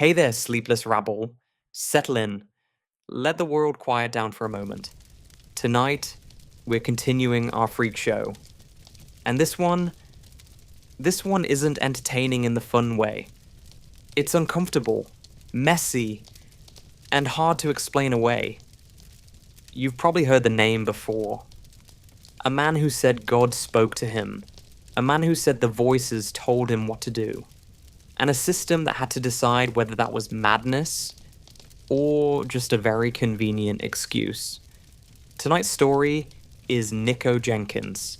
Hey there, sleepless rabble. Settle in. Let the world quiet down for a moment. Tonight, we're continuing our freak show. And this one isn't entertaining in the fun way. It's uncomfortable, messy, and hard to explain away. You've probably heard the name before. A man who said God spoke to him. A man who said the voices told him what to do. And a system that had to decide whether that was madness or just a very convenient excuse. Tonight's story is Nikko Jenkins.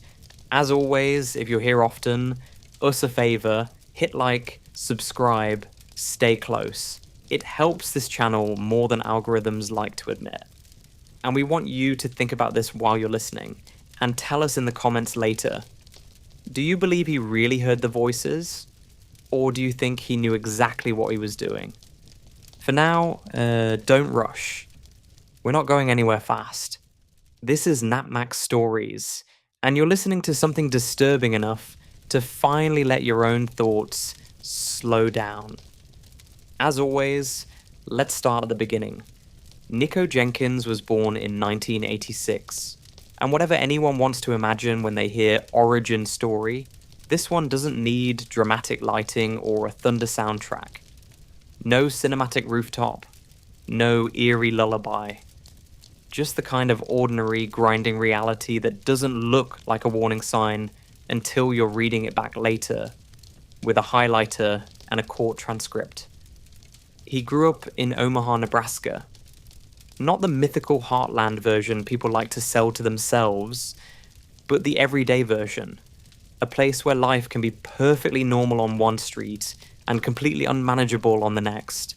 As always, if you're here often, us a favor, hit like, subscribe, stay close. It helps this channel more than algorithms like to admit. And we want you to think about this while you're listening, and tell us in the comments later. Do you believe he really heard the voices? Or do you think he knew exactly what he was doing? For now, don't rush. We're not going anywhere fast. This is Napmax Stories, and you're listening to something disturbing enough to finally let your own thoughts slow down. As always, let's start at the beginning. Nikko Jenkins was born in 1986, and whatever anyone wants to imagine when they hear origin story, this one doesn't need dramatic lighting or a thunder soundtrack. No cinematic rooftop, no eerie lullaby. Just the kind of ordinary, grinding reality that doesn't look like a warning sign until you're reading it back later with a highlighter and a court transcript. He grew up in Omaha, Nebraska. Not the mythical heartland version people like to sell to themselves, but the everyday version. A place where life can be perfectly normal on one street and completely unmanageable on the next,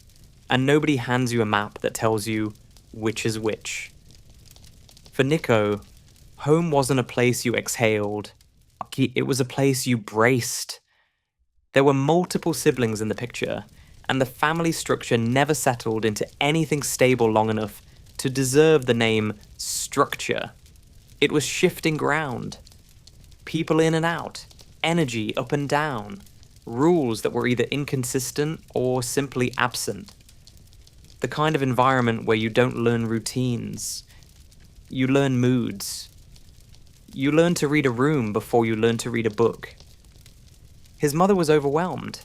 and nobody hands you a map that tells you which is which. For Nikko, home wasn't a place you exhaled, it was a place you braced. There were multiple siblings in the picture, and the family structure never settled into anything stable long enough to deserve the name structure. It was shifting ground. People in and out, energy up and down, rules that were either inconsistent or simply absent. The kind of environment where you don't learn routines, you learn moods. You learn to read a room before you learn to read a book. His mother was overwhelmed,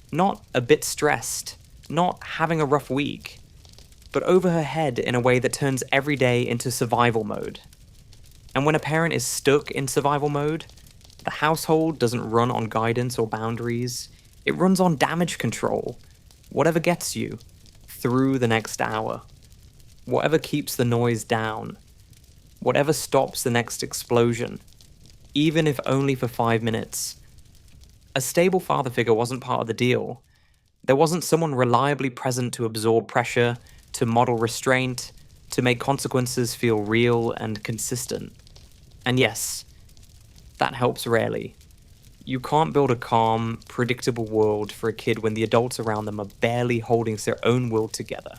not a bit stressed, not having a rough week, but over her head in a way that turns every day into survival mode. And when a parent is stuck in survival mode, the household doesn't run on guidance or boundaries. It runs on damage control. Whatever gets you through the next hour. Whatever keeps the noise down. Whatever stops the next explosion. Even if only for 5 minutes. A stable father figure wasn't part of the deal. There wasn't someone reliably present to absorb pressure, to model restraint, to make consequences feel real and consistent. And yes, that helps rarely. You can't build a calm, predictable world for a kid when the adults around them are barely holding their own will together.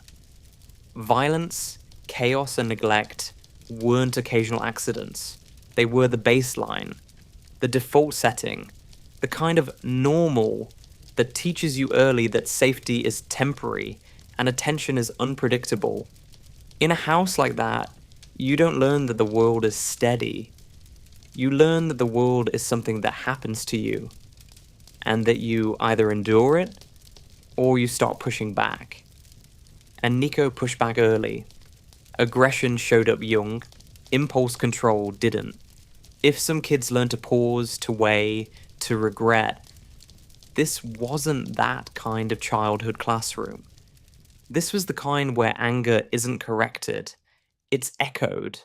Violence, chaos, and neglect weren't occasional accidents. They were the baseline, the default setting, the kind of normal that teaches you early that safety is temporary and attention is unpredictable. In a house like that, you don't learn that the world is steady. You learn that the world is something that happens to you, and that you either endure it, or you start pushing back. And Nikko pushed back early. Aggression showed up young, impulse control didn't. If some kids learn to pause, to weigh, to regret, this wasn't that kind of childhood classroom. This was the kind where anger isn't corrected, it's echoed.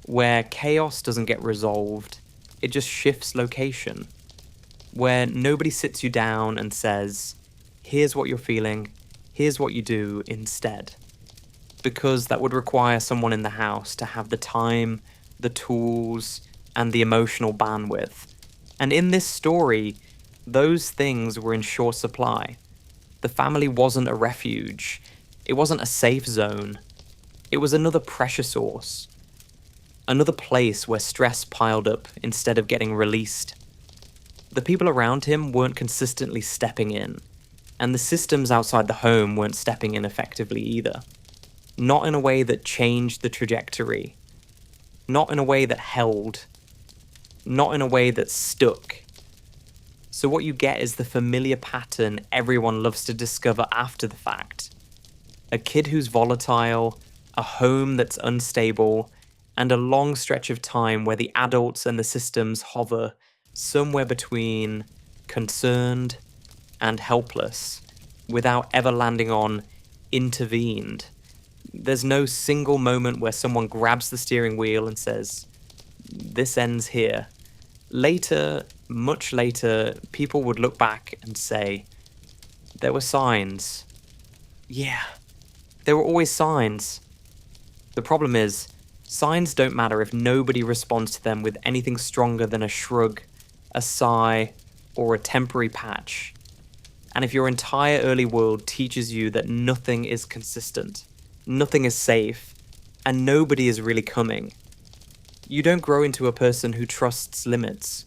Where chaos doesn't get resolved, it just shifts location. Where nobody sits you down and says, here's what you're feeling, here's what you do instead. Because that would require someone in the house to have the time, the tools, and the emotional bandwidth. And in this story, those things were in short supply. The family wasn't a refuge. It wasn't a safe zone. It was another pressure source. Another place where stress piled up instead of getting released. The people around him weren't consistently stepping in, And the systems outside the home weren't stepping in effectively either. Not in a way that changed the trajectory. Not in a way that held. Not in a way that stuck. So what you get is the familiar pattern everyone loves to discover after the fact. A kid who's volatile, a home that's unstable, and a long stretch of time where the adults and the systems hover somewhere between concerned and helpless, without ever landing on intervened. There's no single moment where someone grabs the steering wheel and says, "This ends here." Later, much later, people would look back and say, "There were signs." Yeah, there were always signs. The problem is, signs don't matter if nobody responds to them with anything stronger than a shrug, a sigh, or a temporary patch. And if your entire early world teaches you that nothing is consistent, nothing is safe, and nobody is really coming, you don't grow into a person who trusts limits.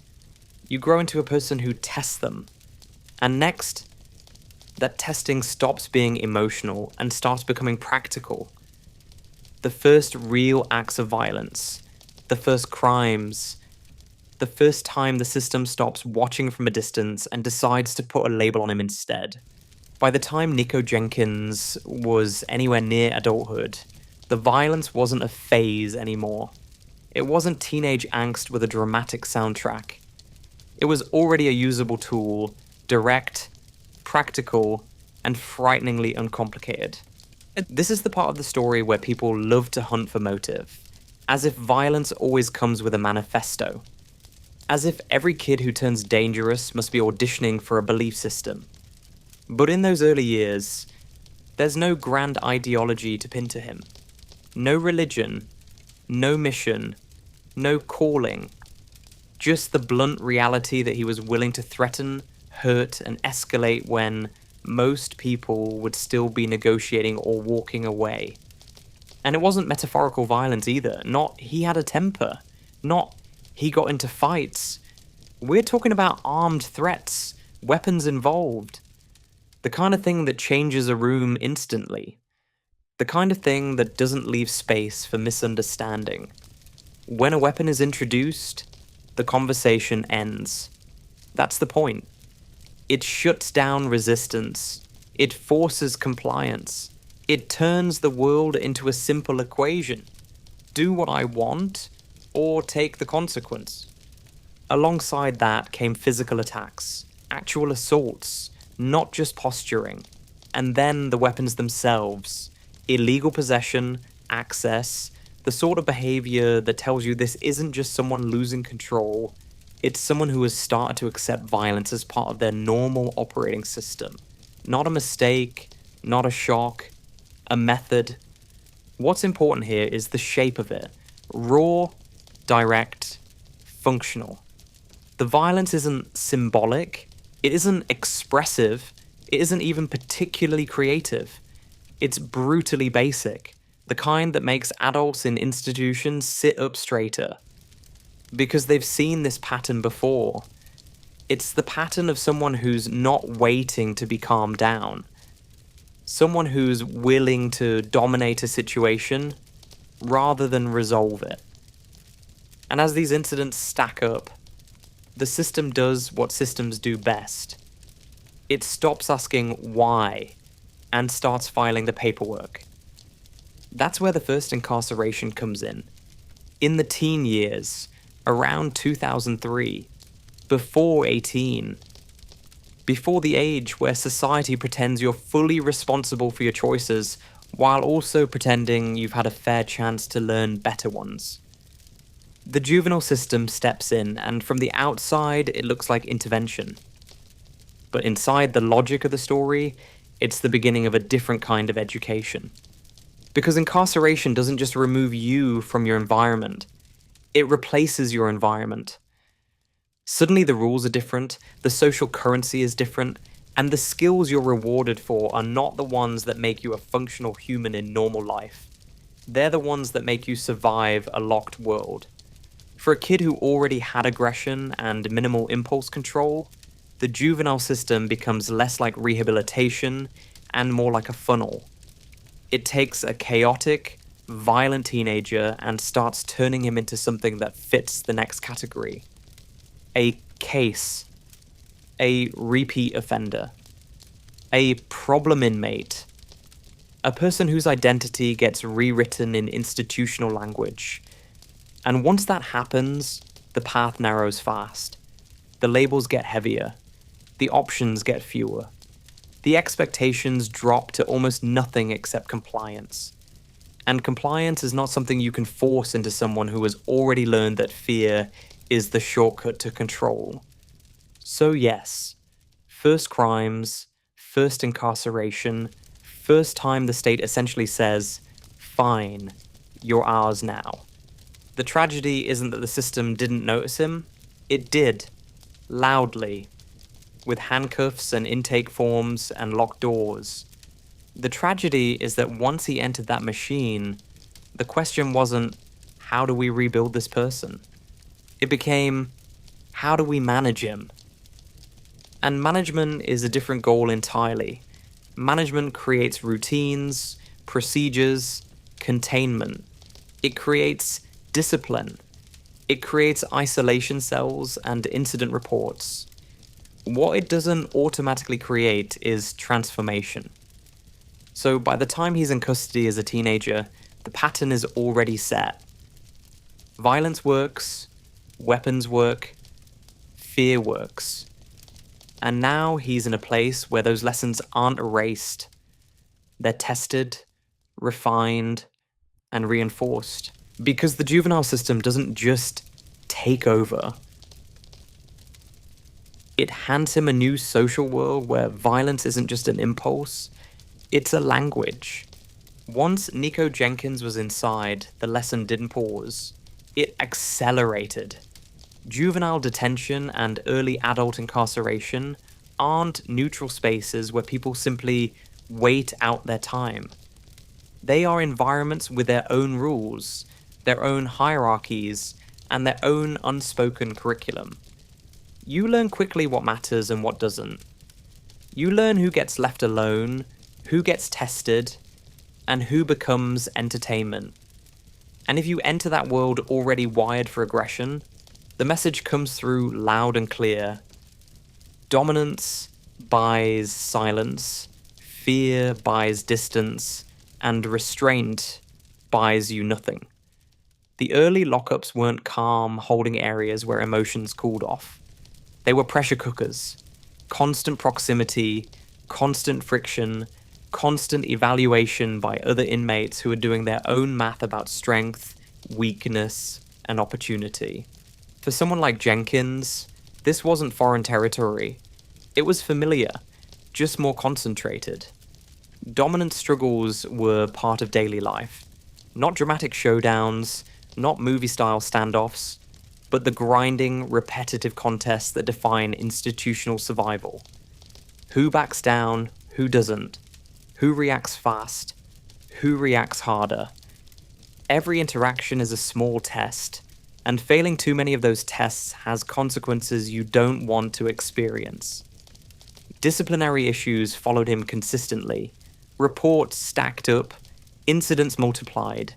You grow into a person who tests them. And next, that testing stops being emotional and starts becoming practical. The first real acts of violence, the first crimes, the first time the system stops watching from a distance and decides to put a label on him instead. By the time Nikko Jenkins was anywhere near adulthood, the violence wasn't a phase anymore. It wasn't teenage angst with a dramatic soundtrack. It was already a usable tool, direct, practical, and frighteningly uncomplicated. This is the part of the story where people love to hunt for motive, as if violence always comes with a manifesto. As if every kid who turns dangerous must be auditioning for a belief system. But in those early years, there's no grand ideology to pin to him. No religion, no mission, no calling. Just the blunt reality that he was willing to threaten, hurt, and escalate when most people would still be negotiating or walking away. And it wasn't metaphorical violence either. Not he had a temper. Not he got into fights. We're talking about armed threats, weapons involved. The kind of thing that changes a room instantly. The kind of thing that doesn't leave space for misunderstanding. When a weapon is introduced, the conversation ends. That's the point. It shuts down resistance. It forces compliance. It turns the world into a simple equation. Do what I want, or take the consequence. Alongside that came physical attacks, actual assaults, not just posturing. And then the weapons themselves. Illegal possession, access, the sort of behavior that tells you this isn't just someone losing control, it's someone who has started to accept violence as part of their normal operating system. Not a mistake, not a shock, a method. What's important here is the shape of it. Raw, direct, functional. The violence isn't symbolic, it isn't expressive, it isn't even particularly creative. It's brutally basic, the kind that makes adults in institutions sit up straighter. Because they've seen this pattern before. It's the pattern of someone who's not waiting to be calmed down. Someone who's willing to dominate a situation rather than resolve it. And as these incidents stack up, the system does what systems do best. It stops asking why and starts filing the paperwork. That's where the first incarceration comes in. In the teen years, around 2003, before 18, before the age where society pretends you're fully responsible for your choices while also pretending you've had a fair chance to learn better ones. The juvenile system steps in, and from the outside, it looks like intervention. But inside the logic of the story, it's the beginning of a different kind of education. Because incarceration doesn't just remove you from your environment, it replaces your environment. Suddenly the rules are different, the social currency is different, and the skills you're rewarded for are not the ones that make you a functional human in normal life. They're the ones that make you survive a locked world. For a kid who already had aggression and minimal impulse control, the juvenile system becomes less like rehabilitation and more like a funnel. It takes a chaotic, violent teenager and starts turning him into something that fits the next category. A case. A repeat offender. A problem inmate. A person whose identity gets rewritten in institutional language. And once that happens, the path narrows fast. The labels get heavier. The options get fewer. The expectations drop to almost nothing except compliance. And compliance is not something you can force into someone who has already learned that fear is the shortcut to control. So yes, first crimes, first incarceration, first time the state essentially says, fine, you're ours now. The tragedy isn't that the system didn't notice him. It did. Loudly. With handcuffs and intake forms and locked doors. The tragedy is that once he entered that machine, the question wasn't, how do we rebuild this person? It became, how do we manage him? And management is a different goal entirely. Management creates routines, procedures, containment. It creates discipline. It creates isolation cells and incident reports. What it doesn't automatically create is transformation. So by the time he's in custody as a teenager, the pattern is already set. Violence works, weapons work, fear works. And now he's in a place where those lessons aren't erased. They're tested, refined, and reinforced. Because the juvenile system doesn't just take over. It hands him a new social world where violence isn't just an impulse, it's a language. Once Nikko Jenkins was inside, the lesson didn't pause. It accelerated. Juvenile detention and early adult incarceration aren't neutral spaces where people simply wait out their time. They are environments with their own rules, their own hierarchies, and their own unspoken curriculum. You learn quickly what matters and what doesn't. You learn who gets left alone, who gets tested, and who becomes entertainment. And if you enter that world already wired for aggression, the message comes through loud and clear. Dominance buys silence, fear buys distance, and restraint buys you nothing. The early lockups weren't calm, holding areas where emotions cooled off. They were pressure cookers. Constant proximity, constant friction, constant evaluation by other inmates who are doing their own math about strength, weakness, and opportunity. For someone like Jenkins, this wasn't foreign territory. It was familiar, just more concentrated. Dominant struggles were part of daily life. Not dramatic showdowns, not movie-style standoffs, but the grinding, repetitive contests that define institutional survival. Who backs down, who doesn't? Who reacts fast? Who reacts harder? Every interaction is a small test, and failing too many of those tests has consequences you don't want to experience. Disciplinary issues followed him consistently. Reports stacked up, incidents multiplied.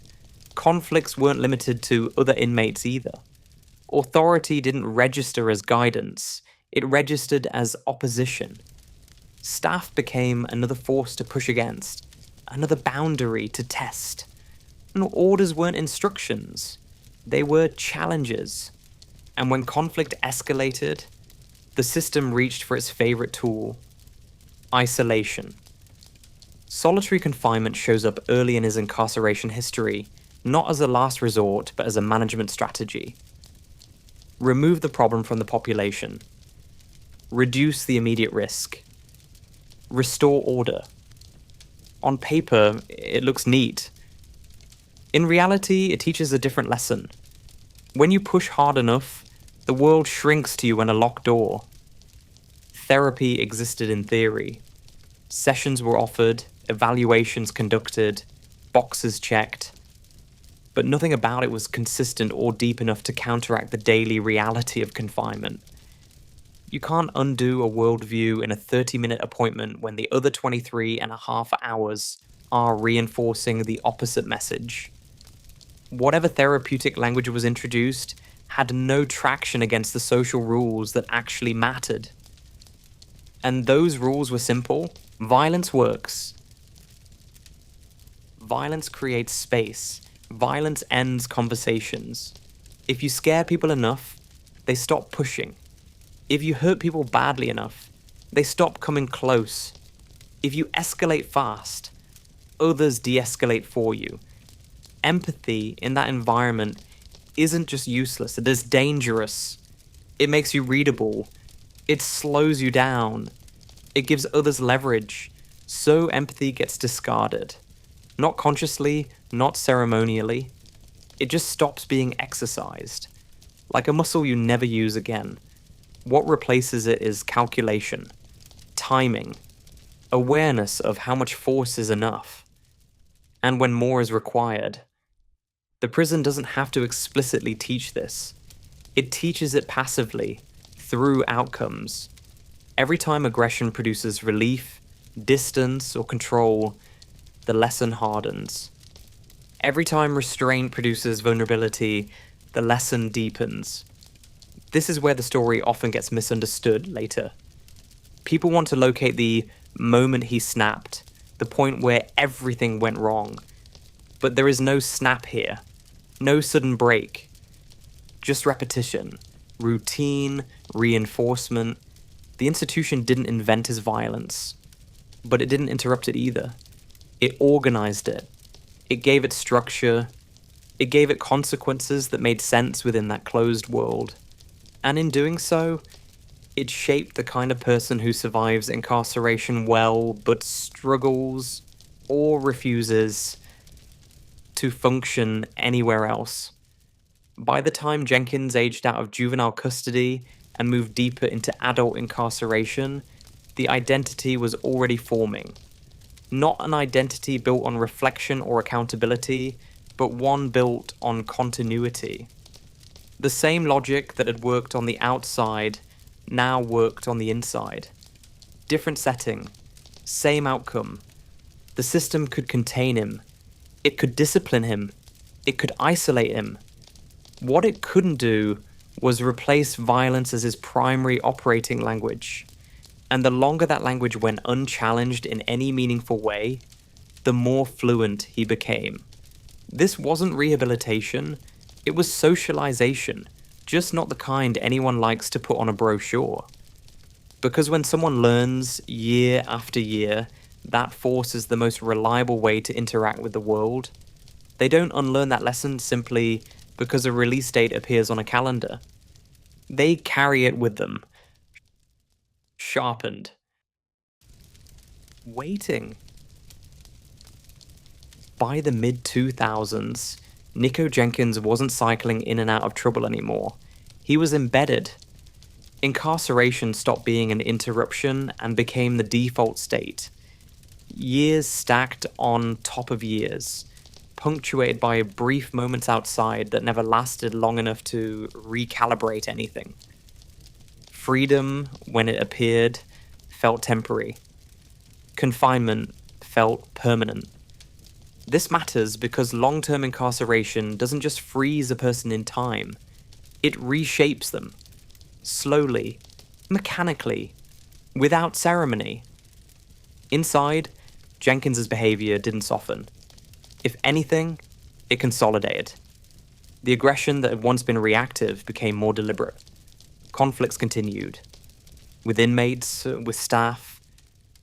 Conflicts weren't limited to other inmates either. Authority didn't register as guidance, it registered as opposition. Staff became another force to push against, another boundary to test. And orders weren't instructions, they were challenges. And when conflict escalated, the system reached for its favorite tool: isolation. Solitary confinement shows up early in his incarceration history, not as a last resort, but as a management strategy. Remove the problem from the population. Reduce the immediate risk. Restore order. On paper, it looks neat. In reality, it teaches a different lesson. When you push hard enough, the world shrinks to you in a locked door. Therapy existed in theory. Sessions were offered, evaluations conducted, boxes checked. But nothing about it was consistent or deep enough to counteract the daily reality of confinement. You can't undo a worldview in a 30-minute appointment when the other 23 and a half hours are reinforcing the opposite message. Whatever therapeutic language was introduced had no traction against the social rules that actually mattered. And those rules were simple. Violence works. Violence creates space. Violence ends conversations. If you scare people enough, they stop pushing. If you hurt people badly enough, they stop coming close. If you escalate fast, others de-escalate for you. Empathy in that environment isn't just useless, it is dangerous. It makes you readable. It slows you down. It gives others leverage. So empathy gets discarded. Not consciously, not ceremonially. It just stops being exercised. Like a muscle you never use again. What replaces it is calculation, timing, awareness of how much force is enough, and when more is required. The prison doesn't have to explicitly teach this. It teaches it passively, through outcomes. Every time aggression produces relief, distance, or control, the lesson hardens. Every time restraint produces vulnerability, the lesson deepens. This is where the story often gets misunderstood later. People want to locate the moment he snapped, the point where everything went wrong. But there is no snap here, no sudden break. Just repetition, routine, reinforcement. The institution didn't invent his violence, but it didn't interrupt it either. It organized it. It gave it structure. It gave it consequences that made sense within that closed world. And in doing so, it shaped the kind of person who survives incarceration well, but struggles or refuses to function anywhere else. By the time Jenkins aged out of juvenile custody and moved deeper into adult incarceration, the identity was already forming. Not an identity built on reflection or accountability, but one built on continuity. The same logic that had worked on the outside now worked on the inside. Different setting, same outcome. The system could contain him. It could discipline him. It could isolate him. What it couldn't do was replace violence as his primary operating language. And the longer that language went unchallenged in any meaningful way, the more fluent he became. This wasn't rehabilitation, it was socialization, just not the kind anyone likes to put on a brochure. Because when someone learns year after year that force is the most reliable way to interact with the world, they don't unlearn that lesson simply because a release date appears on a calendar. They carry it with them, sharpened, waiting. By the mid-2000s, Nikko Jenkins wasn't cycling in and out of trouble anymore. He was embedded. Incarceration stopped being an interruption and became the default state. Years stacked on top of years, punctuated by brief moments outside that never lasted long enough to recalibrate anything. Freedom, when it appeared, felt temporary. Confinement felt permanent. This matters because long-term incarceration doesn't just freeze a person in time, it reshapes them. Slowly, mechanically, without ceremony. Inside, Jenkins's behavior didn't soften. If anything, it consolidated. The aggression that had once been reactive became more deliberate. Conflicts continued. With inmates, with staff,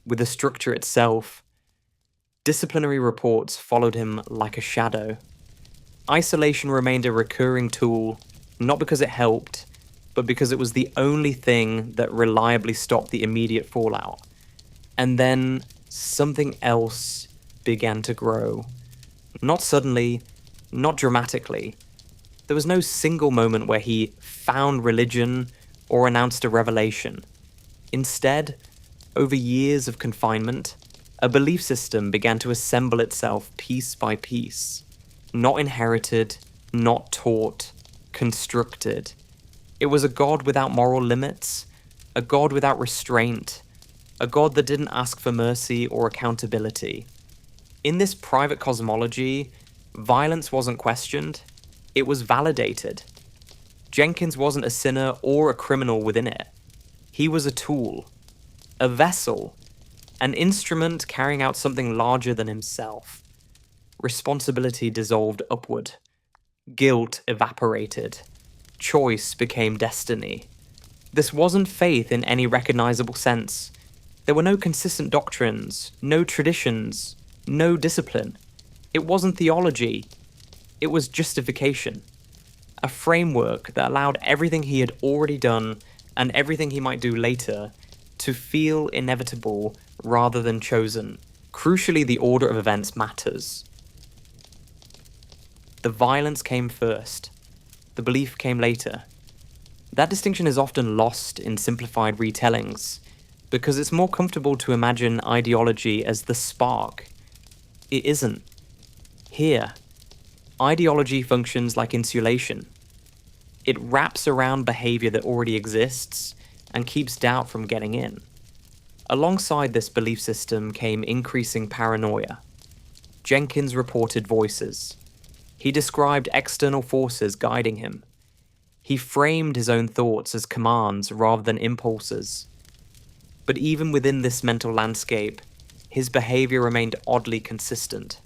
with the structure itself. Disciplinary reports followed him like a shadow. Isolation remained a recurring tool, not because it helped, but because it was the only thing that reliably stopped the immediate fallout. And then something else began to grow. Not suddenly, not dramatically. There was no single moment where he found religion or announced a revelation. Instead, over years of confinement, a belief system began to assemble itself piece by piece. Not inherited, not taught, constructed. It was a God without moral limits, a God without restraint, a God that didn't ask for mercy or accountability. In this private cosmology, violence wasn't questioned, it was validated. Jenkins wasn't a sinner or a criminal within it. He was a tool, a vessel, an instrument carrying out something larger than himself. Responsibility dissolved upward. Guilt evaporated. Choice became destiny. This wasn't faith in any recognizable sense. There were no consistent doctrines, no traditions, no discipline. It wasn't theology. It was justification. A framework that allowed everything he had already done and everything he might do later to feel inevitable rather than chosen. Crucially, the order of events matters. The violence came first. The belief came later. That distinction is often lost in simplified retellings, because it's more comfortable to imagine ideology as the spark. It isn't. Here, ideology functions like insulation. It wraps around behavior that already exists and keeps doubt from getting in. Alongside this belief system came increasing paranoia. Jenkins reported voices. He described external forces guiding him. He framed his own thoughts as commands rather than impulses. But even within this mental landscape, his behavior remained oddly consistent.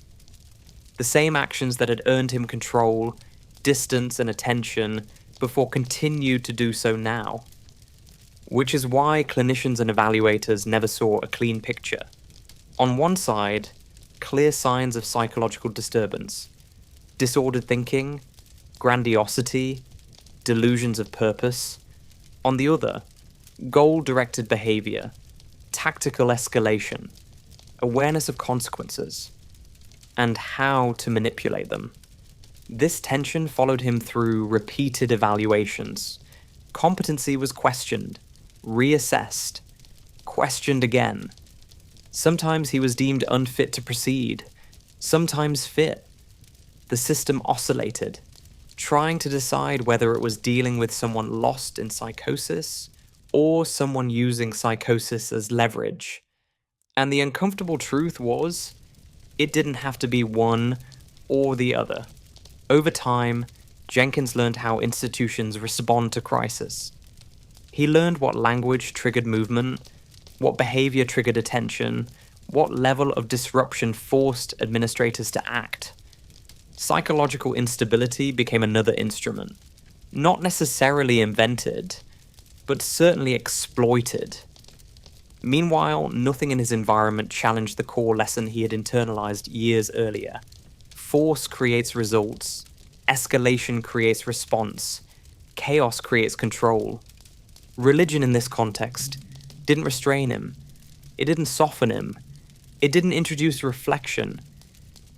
The same actions that had earned him control, distance, and attention before continued to do so now. Which is why clinicians and evaluators never saw a clean picture. On one side, clear signs of psychological disturbance, disordered thinking, grandiosity, delusions of purpose. On the other, goal-directed behavior, tactical escalation, awareness of consequences, and how to manipulate them. This tension followed him through repeated evaluations. Competency was questioned, reassessed, questioned again. Sometimes he was deemed unfit to proceed, sometimes fit. The system oscillated, trying to decide whether it was dealing with someone lost in psychosis or someone using psychosis as leverage. And the uncomfortable truth was, it didn't have to be one or the other. Over time, Jenkins learned how institutions respond to crisis. He learned what language triggered movement, what behavior triggered attention, what level of disruption forced administrators to act. Psychological instability became another instrument, not necessarily invented, but certainly exploited. Meanwhile, nothing in his environment challenged the core lesson he had internalized years earlier. Force creates results, escalation creates response, chaos creates control. Religion in this context didn't restrain him, it didn't soften him, it didn't introduce reflection.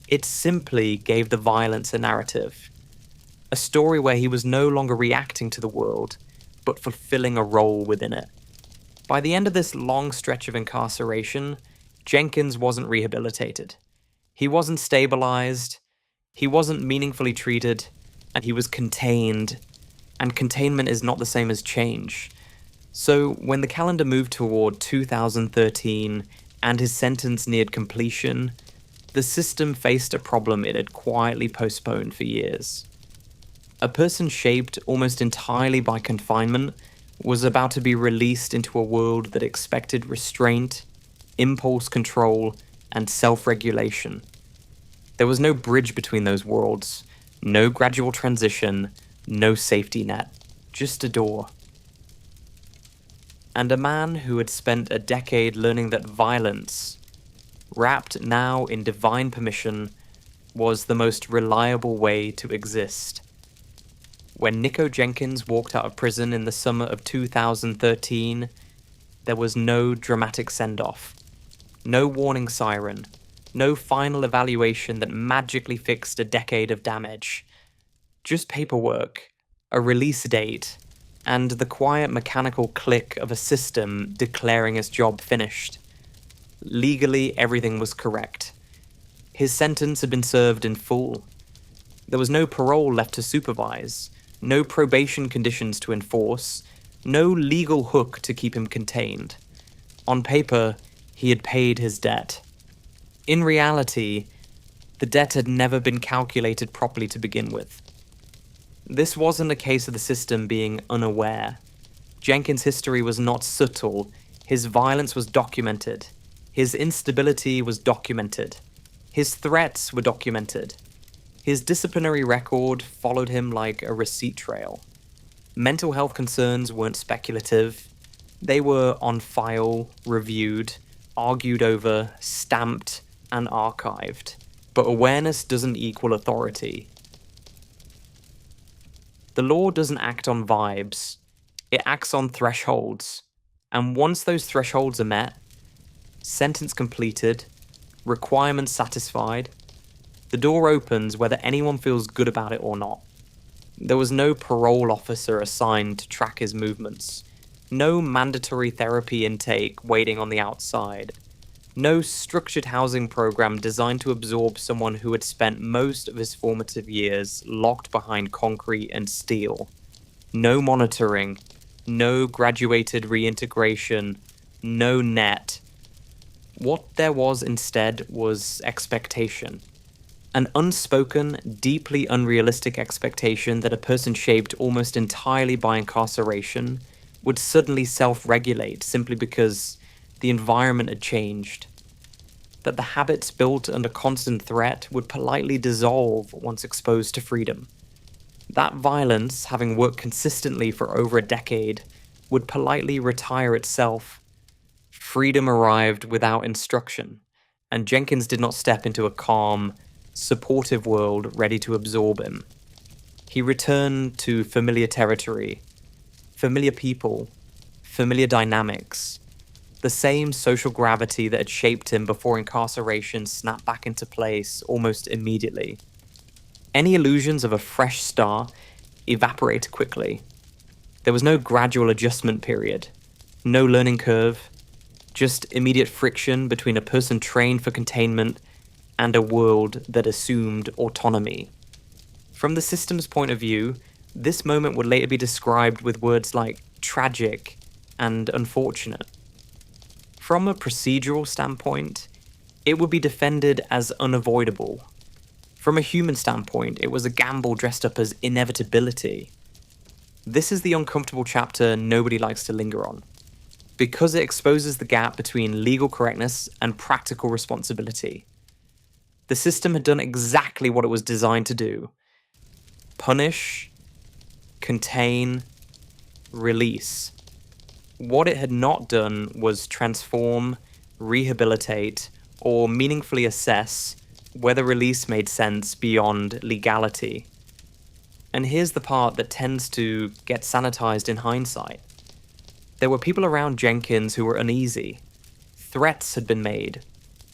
It simply gave the violence a narrative, a story where he was no longer reacting to the world, but fulfilling a role within it. By the end of this long stretch of incarceration, Jenkins wasn't rehabilitated. He wasn't stabilized, he wasn't meaningfully treated, and he was contained. And containment is not the same as change. So when the calendar moved toward 2013 and his sentence neared completion, the system faced a problem it had quietly postponed for years. A person shaped almost entirely by confinement was about to be released into a world that expected restraint, impulse control, and self-regulation. There was no bridge between those worlds, no gradual transition, no safety net, just a door. And a man who had spent a decade learning that violence, wrapped now in divine permission, was the most reliable way to exist. When Nikko Jenkins walked out of prison in the summer of 2013, there was no dramatic send-off, no warning siren, no final evaluation that magically fixed a decade of damage. Just paperwork, a release date, and the quiet mechanical click of a system declaring his job finished. Legally, everything was correct. His sentence had been served in full. There was no parole left to supervise, no probation conditions to enforce, No legal hook to keep him contained. On paper, he had paid his debt. In reality, the debt had never been calculated properly to begin with. This wasn't a case of the system being unaware. Jenkins' history was not subtle. His violence was documented. His instability was documented. His threats were documented. His disciplinary record followed him like a receipt trail. Mental health concerns weren't speculative. They were on file, reviewed, argued over, stamped, and archived. But awareness doesn't equal authority. The law doesn't act on vibes. It acts on thresholds. And once those thresholds are met, sentence completed, requirements satisfied, the door opens whether anyone feels good about it or not. There was no parole officer assigned to track his movements. No mandatory therapy intake waiting on the outside. No structured housing program designed to absorb someone who had spent most of his formative years locked behind concrete and steel. No monitoring. No graduated reintegration. No net. What there was instead was expectation. An unspoken, deeply unrealistic expectation that a person shaped almost entirely by incarceration would suddenly self-regulate simply because the environment had changed. That the habits built under constant threat would politely dissolve once exposed to freedom. That violence, having worked consistently for over a decade, would politely retire itself. Freedom arrived without instruction, and Jenkins did not step into a calm, supportive world ready to absorb him. He returned to familiar territory, familiar people, familiar dynamics, the same social gravity that had shaped him before incarceration snapped back into place almost immediately. Any illusions of a fresh start evaporated quickly. There was no gradual adjustment period, no learning curve, just immediate friction between a person trained for containment and a world that assumed autonomy. From the system's point of view, this moment would later be described with words like tragic and unfortunate. From a procedural standpoint, it would be defended as unavoidable. From a human standpoint, it was a gamble dressed up as inevitability. This is the uncomfortable chapter nobody likes to linger on, because it exposes the gap between legal correctness and practical responsibility. The system had done exactly what it was designed to do: punish, contain, release. What it had not done was transform, rehabilitate, or meaningfully assess whether release made sense beyond legality. And here's the part that tends to get sanitized in hindsight. There were people around Jenkins who were uneasy. Threats had been made.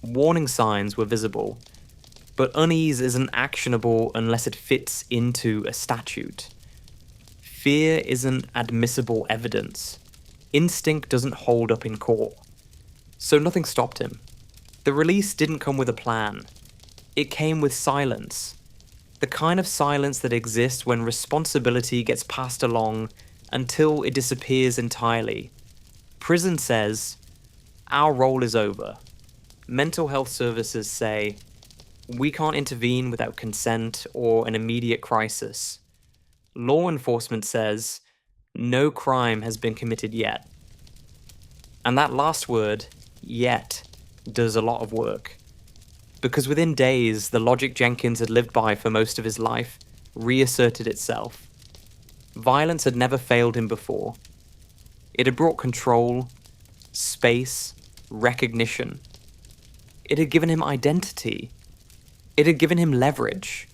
Warning signs were visible. But unease isn't actionable unless it fits into a statute. Fear isn't admissible evidence. Instinct doesn't hold up in court. So nothing stopped him. The release didn't come with a plan. It came with silence. The kind of silence that exists when responsibility gets passed along until it disappears entirely. Prison says, our role is over. Mental health services say, we can't intervene without consent or an immediate crisis. Law enforcement says, no crime has been committed yet. And that last word, yet, does a lot of work. Because within days, the logic Jenkins had lived by for most of his life reasserted itself. Violence had never failed him before. It had brought control, space, recognition. It had given him identity. It had given him leverage.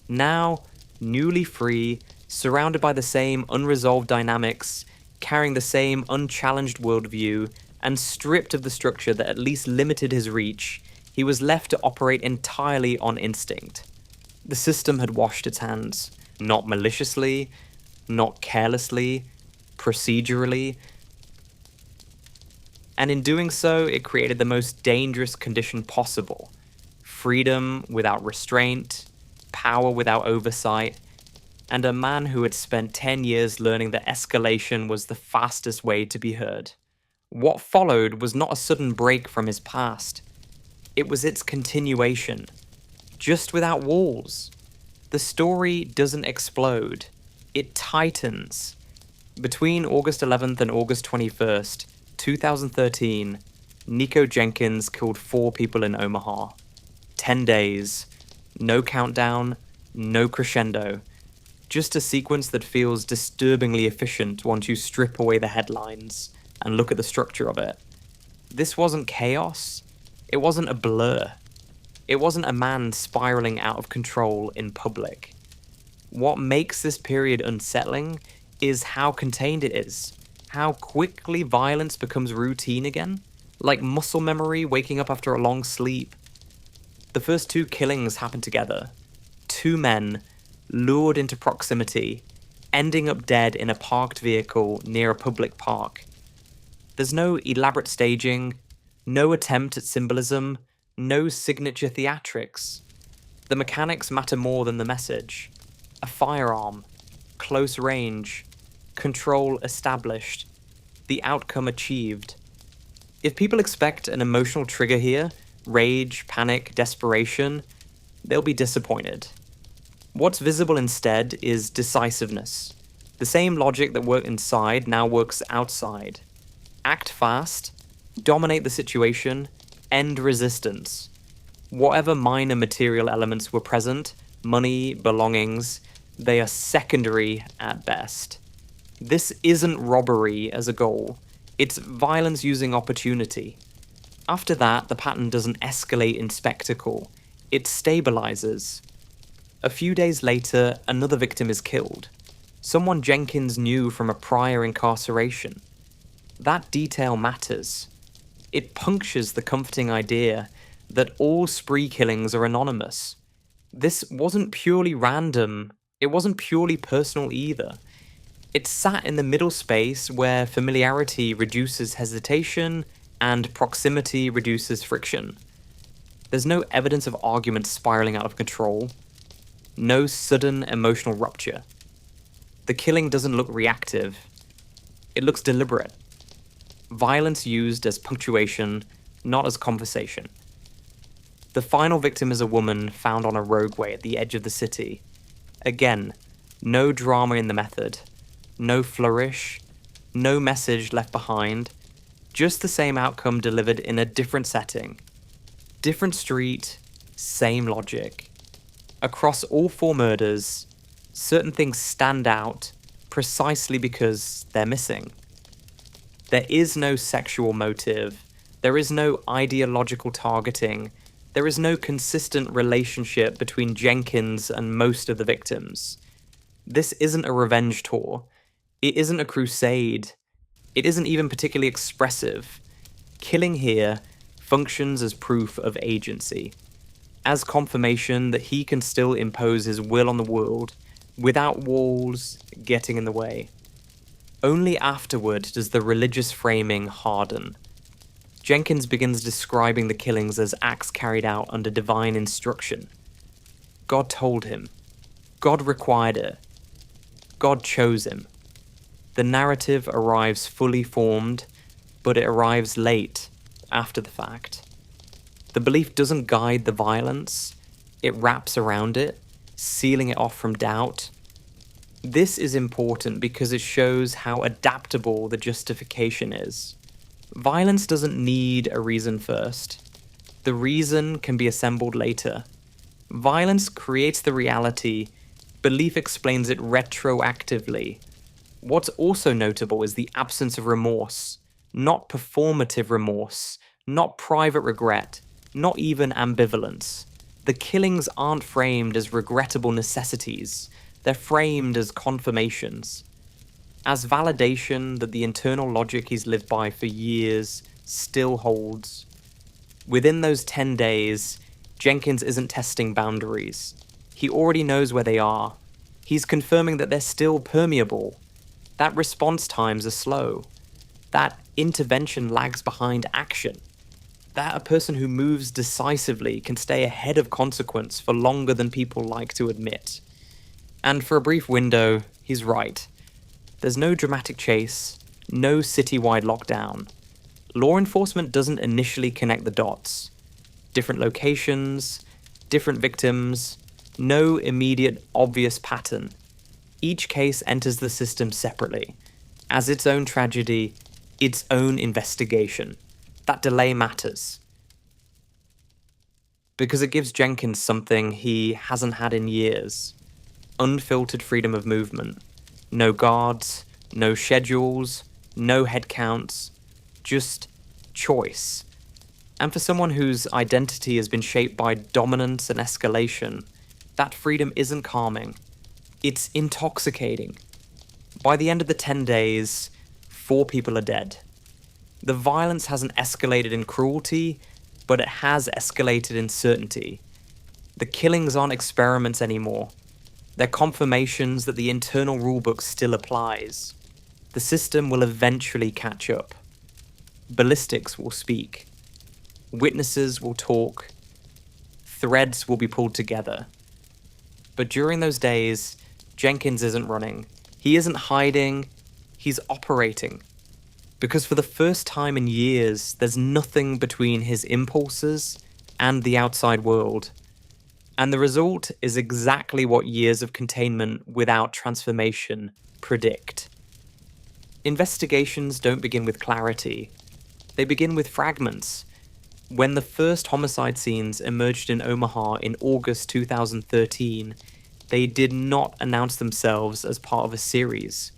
Now, newly free, surrounded by the same unresolved dynamics, carrying the same unchallenged worldview, and stripped of the structure that at least limited his reach, he was left to operate entirely on instinct. The system had washed its hands, not maliciously, not carelessly, procedurally, and in doing so, it created the most dangerous condition possible: freedom without restraint, power without oversight, and a man who had spent 10 years learning that escalation was the fastest way to be heard. What followed was not a sudden break from his past. It was its continuation, just without walls. The story doesn't explode, it tightens. Between August 11th and August 21st, 2013, Nikko Jenkins killed 4 people in Omaha. 10 days, no countdown, no crescendo. Just a sequence that feels disturbingly efficient once you strip away the headlines and look at the structure of it. This wasn't chaos. It wasn't a blur. It wasn't a man spiraling out of control in public. What makes this period unsettling is how contained it is. How quickly violence becomes routine again, like muscle memory waking up after a long sleep. The first 2 killings happen together. 2 men lured into proximity, ending up dead in a parked vehicle near a public park. There's no elaborate staging, no attempt at symbolism, no signature theatrics. The mechanics matter more than the message. A firearm, close range, control established, the outcome achieved. If people expect an emotional trigger here, rage, panic, desperation, they'll be disappointed. What's visible instead is decisiveness. The same logic that worked inside now works outside. Act fast, dominate the situation, end resistance. Whatever minor material elements were present, money, belongings, they are secondary at best. This isn't robbery as a goal, it's violence using opportunity. After that, the pattern doesn't escalate in spectacle, it stabilizes. A few days later, another victim is killed. Someone Jenkins knew from a prior incarceration. That detail matters. It punctures the comforting idea that all spree killings are anonymous. This wasn't purely random, it wasn't purely personal either. It sat in the middle space where familiarity reduces hesitation and proximity reduces friction. There's no evidence of arguments spiraling out of control. No sudden emotional rupture. The killing doesn't look reactive. It looks deliberate. Violence used as punctuation, not as conversation. The final victim is a woman found on a roadway at the edge of the city. Again, no drama in the method, no flourish, no message left behind, just the same outcome delivered in a different setting. Different street, same logic. Across all 4 murders, certain things stand out precisely because they're missing. There is no sexual motive, there is no ideological targeting, there is no consistent relationship between Jenkins and most of the victims. This isn't a revenge tour, it isn't a crusade, it isn't even particularly expressive. Killing here functions as proof of agency, as confirmation that he can still impose his will on the world without walls getting in the way. Only afterward does the religious framing harden. Jenkins begins describing the killings as acts carried out under divine instruction. God told him. God required it. God chose him. The narrative arrives fully formed, but it arrives late, after the fact. The belief doesn't guide the violence, it wraps around it, sealing it off from doubt. This is important because it shows how adaptable the justification is. Violence doesn't need a reason first. The reason can be assembled later. Violence creates the reality, belief explains it retroactively. What's also notable is the absence of remorse, not performative remorse, not private regret, not even ambivalence. The killings aren't framed as regrettable necessities, they're framed as confirmations. As validation that the internal logic he's lived by for years still holds. Within those 10 days, Jenkins isn't testing boundaries. He already knows where they are. He's confirming that they're still permeable. That response times are slow. That intervention lags behind action. That a person who moves decisively can stay ahead of consequence for longer than people like to admit. And for a brief window, he's right. There's no dramatic chase, no citywide lockdown. Law enforcement doesn't initially connect the dots. Different locations, different victims, no immediate obvious pattern. Each case enters the system separately, as its own tragedy, its own investigation. That delay matters. Because it gives Jenkins something he hasn't had in years. Unfiltered freedom of movement. No guards, no schedules, no headcounts, just choice. And for someone whose identity has been shaped by dominance and escalation, that freedom isn't calming. It's intoxicating. By the end of the 10 days, 4 people are dead. The violence hasn't escalated in cruelty, but it has escalated in certainty. The killings aren't experiments anymore. They're confirmations that the internal rulebook still applies. The system will eventually catch up. Ballistics will speak. Witnesses will talk. Threads will be pulled together. But during those days, Jenkins isn't running. He isn't hiding. He's operating. Because for the first time in years, there's nothing between his impulses and the outside world. And the result is exactly what years of containment without transformation predict. Investigations don't begin with clarity. They begin with fragments. When the first homicide scenes emerged in Omaha in August 2013, they did not announce themselves as part of a series.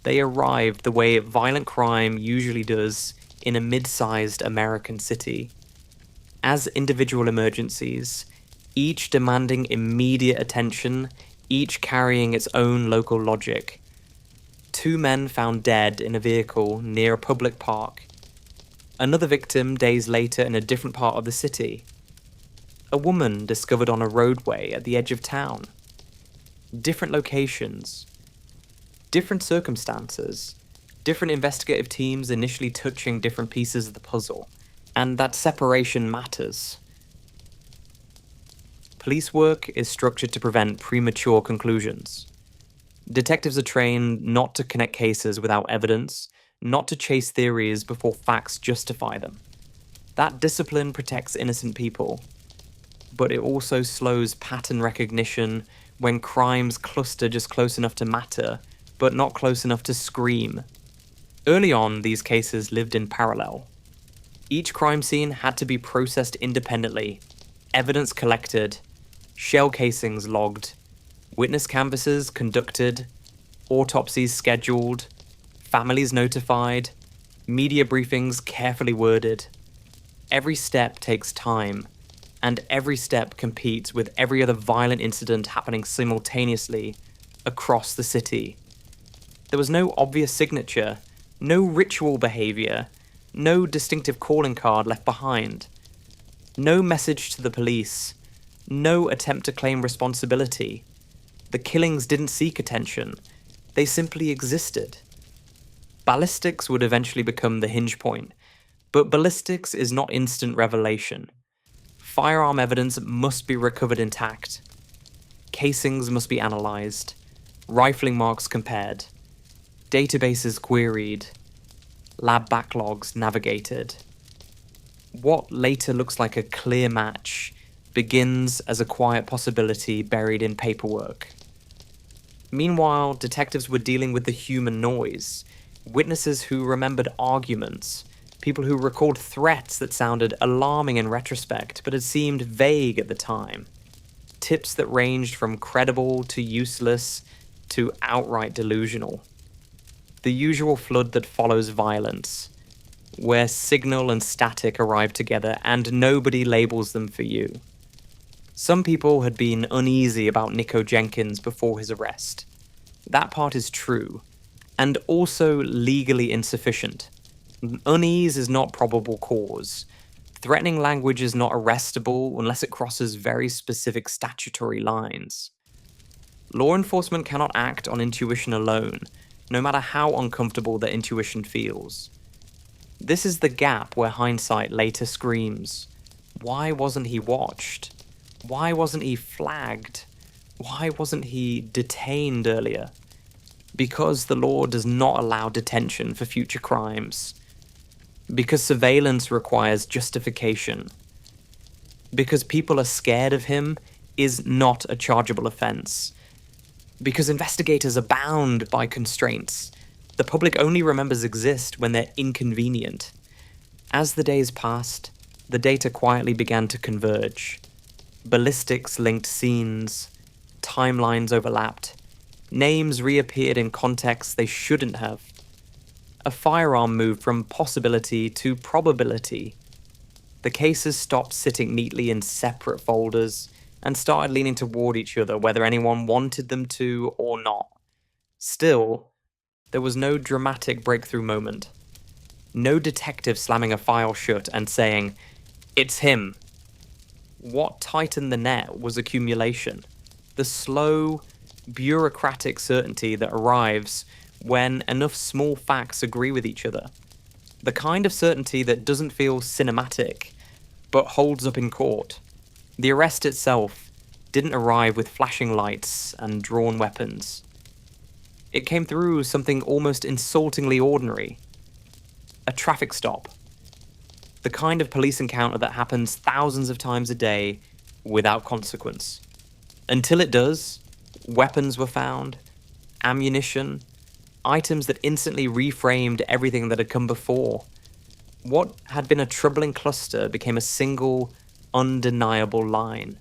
They arrived the way violent crime usually does in a mid-sized American city. As individual emergencies, each demanding immediate attention, each carrying its own local logic. 2 men found dead in a vehicle near a public park. Another victim days later in a different part of the city. A woman discovered on a roadway at the edge of town. Different locations. Different circumstances. Different investigative teams initially touching different pieces of the puzzle. And that separation matters. Police work is structured to prevent premature conclusions. Detectives are trained not to connect cases without evidence, not to chase theories before facts justify them. That discipline protects innocent people, but it also slows pattern recognition when crimes cluster just close enough to matter, but not close enough to scream. Early on, these cases lived in parallel. Each crime scene had to be processed independently, evidence collected, shell casings logged, witness canvasses conducted, autopsies scheduled, families notified, media briefings carefully worded. Every step takes time, and every step competes with every other violent incident happening simultaneously across the city. There was no obvious signature, no ritual behavior, no distinctive calling card left behind, no message to the police, no attempt to claim responsibility. The killings didn't seek attention, they simply existed. Ballistics would eventually become the hinge point, but ballistics is not instant revelation. Firearm evidence must be recovered intact. Casings must be analysed, rifling marks compared, databases queried, lab backlogs navigated. What later looks like a clear match begins as a quiet possibility buried in paperwork. Meanwhile, detectives were dealing with the human noise, witnesses who remembered arguments, people who recalled threats that sounded alarming in retrospect but had seemed vague at the time, tips that ranged from credible to useless to outright delusional. The usual flood that follows violence, where signal and static arrive together and nobody labels them for you. Some people had been uneasy about Nikko Jenkins before his arrest. That part is true, and also legally insufficient. Unease is not probable cause. Threatening language is not arrestable unless it crosses very specific statutory lines. Law enforcement cannot act on intuition alone, no matter how uncomfortable their intuition feels. This is the gap where hindsight later screams, why wasn't he watched? Why wasn't he flagged? Why wasn't he detained earlier? Because the law does not allow detention for future crimes. Because surveillance requires justification. Because people are scared of him is not a chargeable offence. Because investigators are bound by constraints. The public only remembers exist when they're inconvenient. As the days passed, the data quietly began to converge. Ballistics linked scenes, timelines overlapped, names reappeared in contexts they shouldn't have. A firearm moved from possibility to probability. The cases stopped sitting neatly in separate folders and started leaning toward each other, whether anyone wanted them to or not. Still, there was no dramatic breakthrough moment. No detective slamming a file shut and saying, "It's him." What tightened the net was accumulation. The slow, bureaucratic certainty that arrives when enough small facts agree with each other. The kind of certainty that doesn't feel cinematic, but holds up in court. The arrest itself didn't arrive with flashing lights and drawn weapons. It came through something almost insultingly ordinary. A traffic stop. The kind of police encounter that happens thousands of times a day without consequence. Until it does, weapons were found, ammunition, items that instantly reframed everything that had come before. What had been a troubling cluster became a single, undeniable line.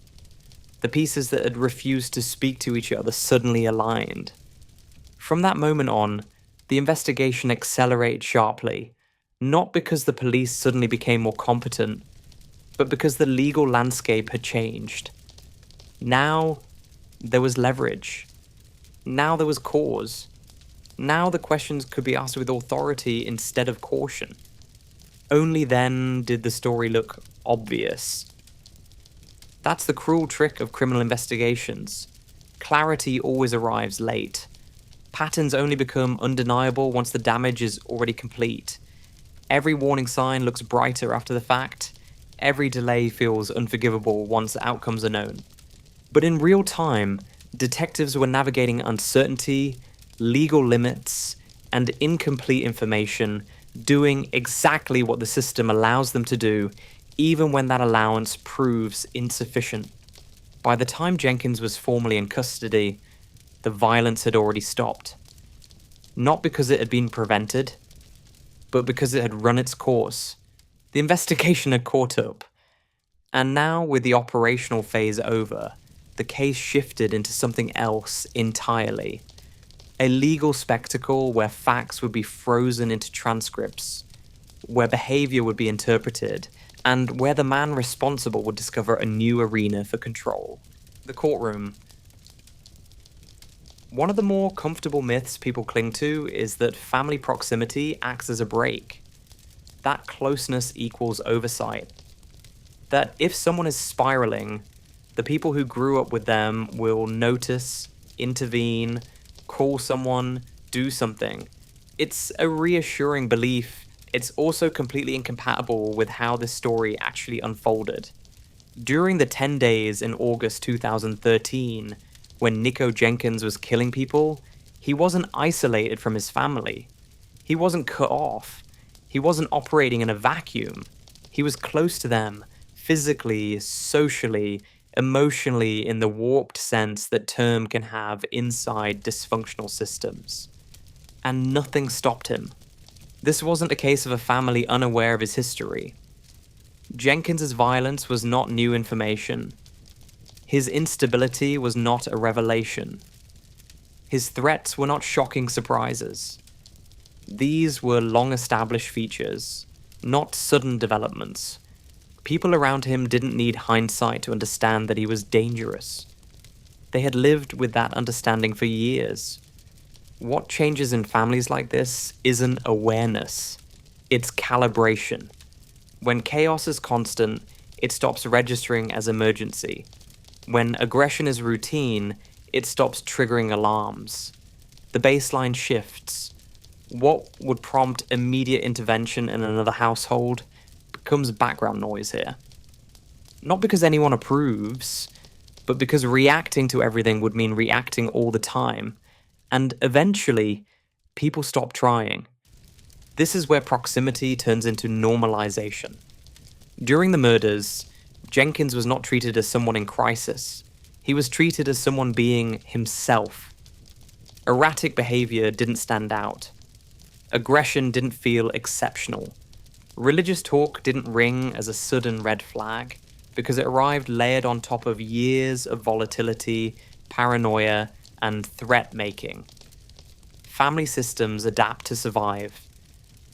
The pieces that had refused to speak to each other suddenly aligned. From that moment on, the investigation accelerated sharply, not because the police suddenly became more competent, but because the legal landscape had changed. Now, there was leverage. Now there was cause. Now the questions could be asked with authority instead of caution. Only then did the story look obvious. That's the cruel trick of criminal investigations. Clarity always arrives late. Patterns only become undeniable once the damage is already complete. Every warning sign looks brighter after the fact. Every delay feels unforgivable once outcomes are known. But in real time, detectives were navigating uncertainty, legal limits, and incomplete information, doing exactly what the system allows them to do, even when that allowance proves insufficient. By the time Jenkins was formally in custody, the violence had already stopped. Not because it had been prevented, but because it had run its course. The investigation had caught up. And now, with the operational phase over, the case shifted into something else entirely. A legal spectacle where facts would be frozen into transcripts, where behavior would be interpreted, and where the man responsible would discover a new arena for control. The courtroom. One of the more comfortable myths people cling to is that family proximity acts as a brake. That closeness equals oversight. That if someone is spiraling, the people who grew up with them will notice, intervene, call someone, do something. It's a reassuring belief. It's also completely incompatible with how this story actually unfolded. During the 10 days in August 2013, when Nikko Jenkins was killing people, he wasn't isolated from his family. He wasn't cut off. He wasn't operating in a vacuum. He was close to them, physically, socially, emotionally, in the warped sense that term can have inside dysfunctional systems. And nothing stopped him. This wasn't a case of a family unaware of his history. Jenkins's violence was not new information. His instability was not a revelation. His threats were not shocking surprises. These were long-established features, not sudden developments. People around him didn't need hindsight to understand that he was dangerous. They had lived with that understanding for years. What changes in families like this isn't awareness, it's calibration. When chaos is constant, it stops registering as emergency. When aggression is routine, it stops triggering alarms. The baseline shifts. What would prompt immediate intervention in another household becomes background noise here. Not because anyone approves, but because reacting to everything would mean reacting all the time, and eventually, people stop trying. This is where proximity turns into normalization. During the murders, Jenkins was not treated as someone in crisis. He was treated as someone being himself. Erratic behavior didn't stand out. Aggression didn't feel exceptional. Religious talk didn't ring as a sudden red flag because it arrived layered on top of years of volatility, paranoia, and threat-making. Family systems adapt to survive,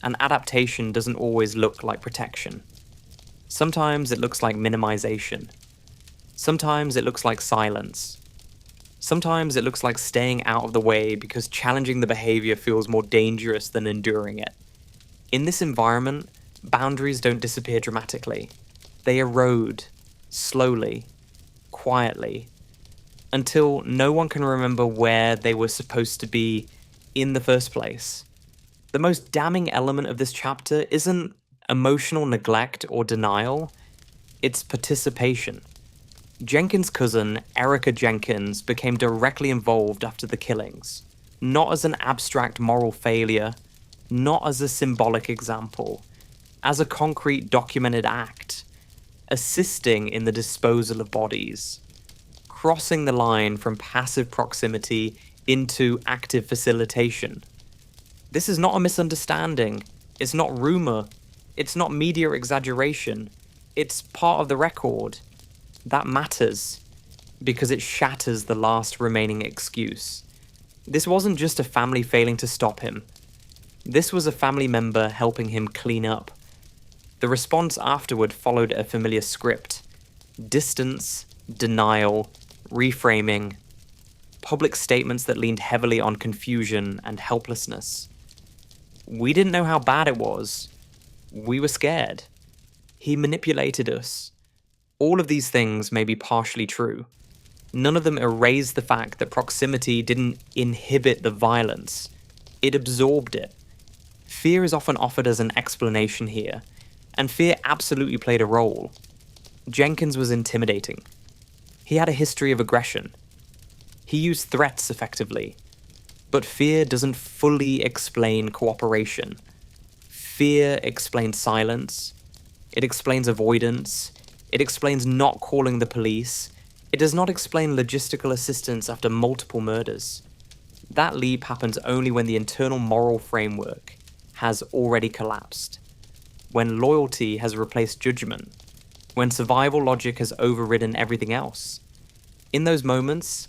and adaptation doesn't always look like protection. Sometimes it looks like minimization. Sometimes it looks like silence. Sometimes it looks like staying out of the way because challenging the behavior feels more dangerous than enduring it. In this environment, boundaries don't disappear dramatically. They erode, slowly, quietly, until no one can remember where they were supposed to be in the first place. The most damning element of this chapter isn't emotional neglect or denial, it's participation. Jenkins' cousin, Erica Jenkins, became directly involved after the killings, not as an abstract moral failure, not as a symbolic example, as a concrete documented act, assisting in the disposal of bodies, crossing the line from passive proximity into active facilitation. This is not a misunderstanding, it's not rumor, it's not media exaggeration, it's part of the record. That matters, because it shatters the last remaining excuse. This wasn't just a family failing to stop him. This was a family member helping him clean up. The response afterward followed a familiar script. Distance, denial, reframing, public statements that leaned heavily on confusion and helplessness. We didn't know how bad it was. We were scared. He manipulated us. All of these things may be partially true. None of them erase the fact that proximity didn't inhibit the violence. It absorbed it. Fear is often offered as an explanation here, and fear absolutely played a role. Jenkins was intimidating. He had a history of aggression. He used threats effectively. But fear doesn't fully explain cooperation. Fear explains silence. It explains avoidance. It explains not calling the police. It does not explain logistical assistance after multiple murders. That leap happens only when the internal moral framework has already collapsed. When loyalty has replaced judgment. When survival logic has overridden everything else. In those moments,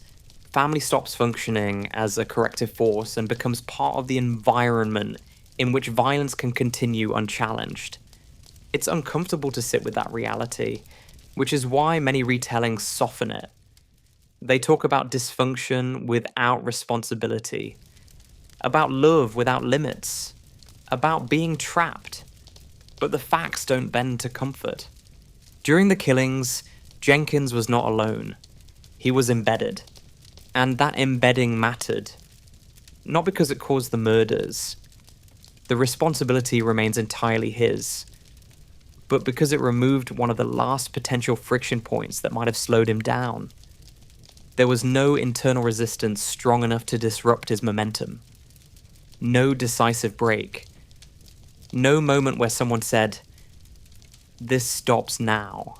family stops functioning as a corrective force and becomes part of the environment in which violence can continue unchallenged. It's uncomfortable to sit with that reality, which is why many retellings soften it. They talk about dysfunction without responsibility, about love without limits, about being trapped. But the facts don't bend to comfort. During the killings, Jenkins was not alone. He was embedded. And that embedding mattered. Not because it caused the murders. The responsibility remains entirely his. But because it removed one of the last potential friction points that might have slowed him down. There was no internal resistance strong enough to disrupt his momentum. No decisive break. No moment where someone said, "This stops now,"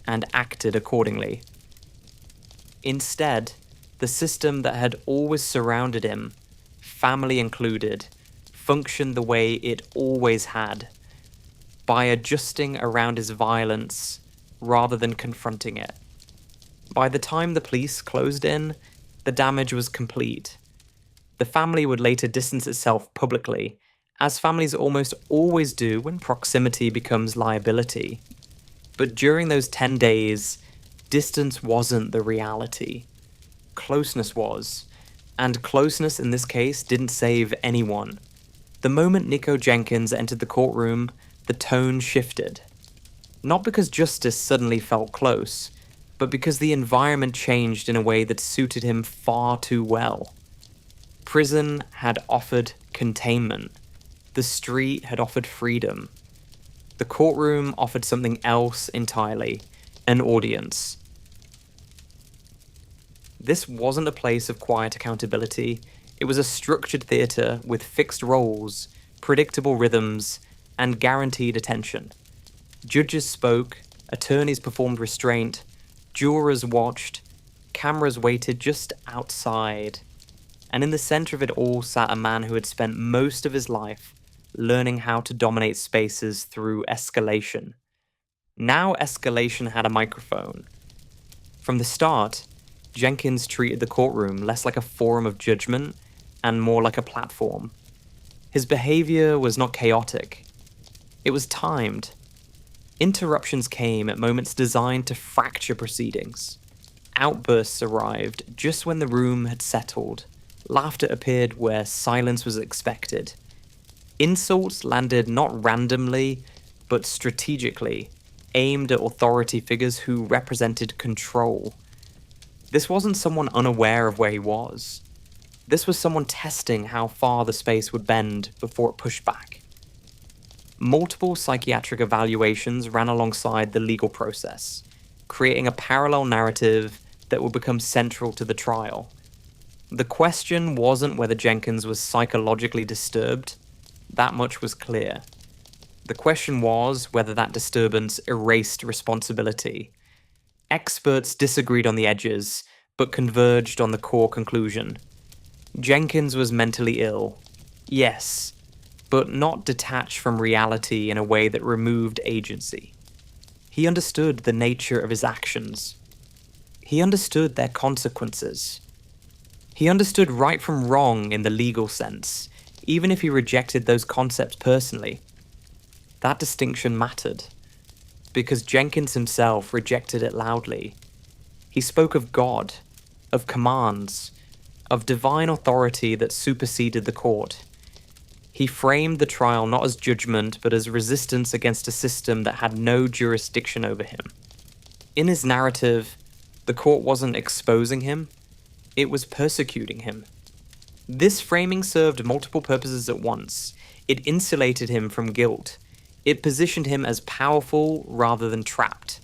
and acted accordingly. Instead, the system that had always surrounded him, family included, functioned the way it always had, by adjusting around his violence rather than confronting it. By the time the police closed in, the damage was complete. The family would later distance itself publicly, as families almost always do when proximity becomes liability. But during those 10 days, distance wasn't the reality. Closeness was, and closeness in this case didn't save anyone. The moment Nikko Jenkins entered the courtroom, the tone shifted. Not because justice suddenly felt close, but because the environment changed in a way that suited him far too well. Prison had offered containment. The street had offered freedom. The courtroom offered something else entirely, an audience. This wasn't a place of quiet accountability. It was a structured theatre with fixed roles, predictable rhythms, and guaranteed attention. Judges spoke, attorneys performed restraint, jurors watched, cameras waited just outside. And in the center of it all sat a man who had spent most of his life learning how to dominate spaces through escalation. Now escalation had a microphone. From the start, Jenkins treated the courtroom less like a forum of judgment and more like a platform. His behavior was not chaotic. It was timed. Interruptions came at moments designed to fracture proceedings. Outbursts arrived just when the room had settled. Laughter appeared where silence was expected. Insults landed not randomly, but strategically, aimed at authority figures who represented control. This wasn't someone unaware of where he was. This was someone testing how far the space would bend before it pushed back. Multiple psychiatric evaluations ran alongside the legal process, creating a parallel narrative that would become central to the trial. The question wasn't whether Jenkins was psychologically disturbed. That much was clear. The question was whether that disturbance erased responsibility. Experts disagreed on the edges, but converged on the core conclusion. Jenkins was mentally ill, yes, but not detached from reality in a way that removed agency. He understood the nature of his actions. He understood their consequences. He understood right from wrong in the legal sense, even if he rejected those concepts personally. That distinction mattered, because Jenkins himself rejected it loudly. He spoke of God, of commands, of divine authority that superseded the court. He framed the trial not as judgment, but as resistance against a system that had no jurisdiction over him. In his narrative, the court wasn't exposing him, it was persecuting him. This framing served multiple purposes at once. It insulated him from guilt. It positioned him as powerful rather than trapped.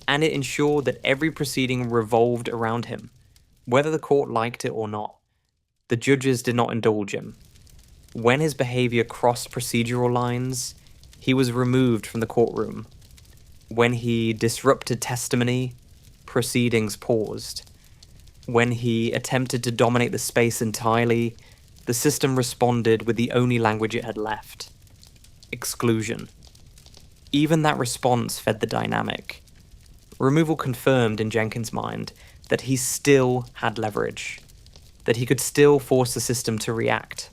And it ensured that every proceeding revolved around him, whether the court liked it or not. The judges did not indulge him. When his behavior crossed procedural lines, he was removed from the courtroom. When he disrupted testimony, proceedings paused. When he attempted to dominate the space entirely, the system responded with the only language it had left: exclusion. Even that response fed the dynamic. Removal confirmed in Jenkins' mind that he still had leverage, that he could still force the system to react.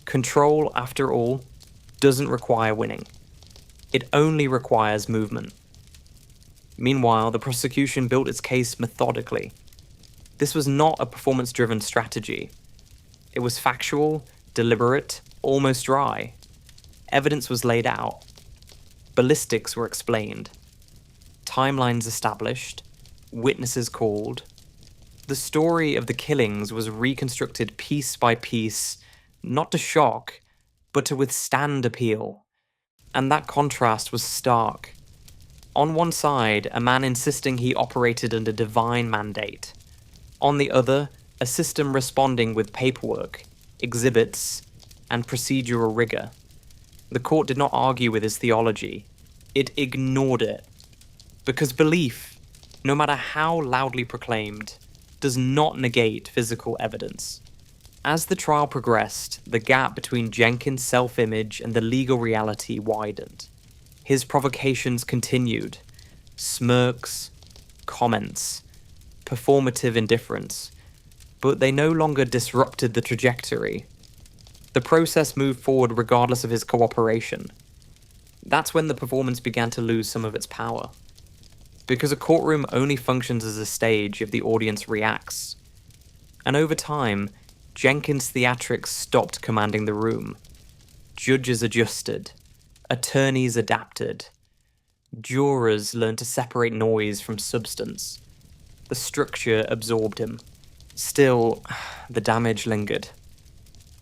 Control, after all, doesn't require winning. It only requires movement. Meanwhile, the prosecution built its case methodically. This was not a performance-driven strategy. It was factual, deliberate, almost dry. Evidence was laid out. Ballistics were explained. Timelines established. Witnesses called. The story of the killings was reconstructed piece by piece, not to shock, but to withstand appeal. And that contrast was stark. On one side, a man insisting he operated under divine mandate. On the other, a system responding with paperwork, exhibits, and procedural rigor. The court did not argue with his theology. It ignored it. Because belief, no matter how loudly proclaimed, does not negate physical evidence. As the trial progressed, the gap between Jenkins' self-image and the legal reality widened. His provocations continued. Smirks, comments, performative indifference, but they no longer disrupted the trajectory. The process moved forward regardless of his cooperation. That's when the performance began to lose some of its power. Because a courtroom only functions as a stage if the audience reacts. And over time, Jenkins' theatrics stopped commanding the room. Judges adjusted. Attorneys adapted. Jurors learned to separate noise from substance. The structure absorbed him. Still, the damage lingered.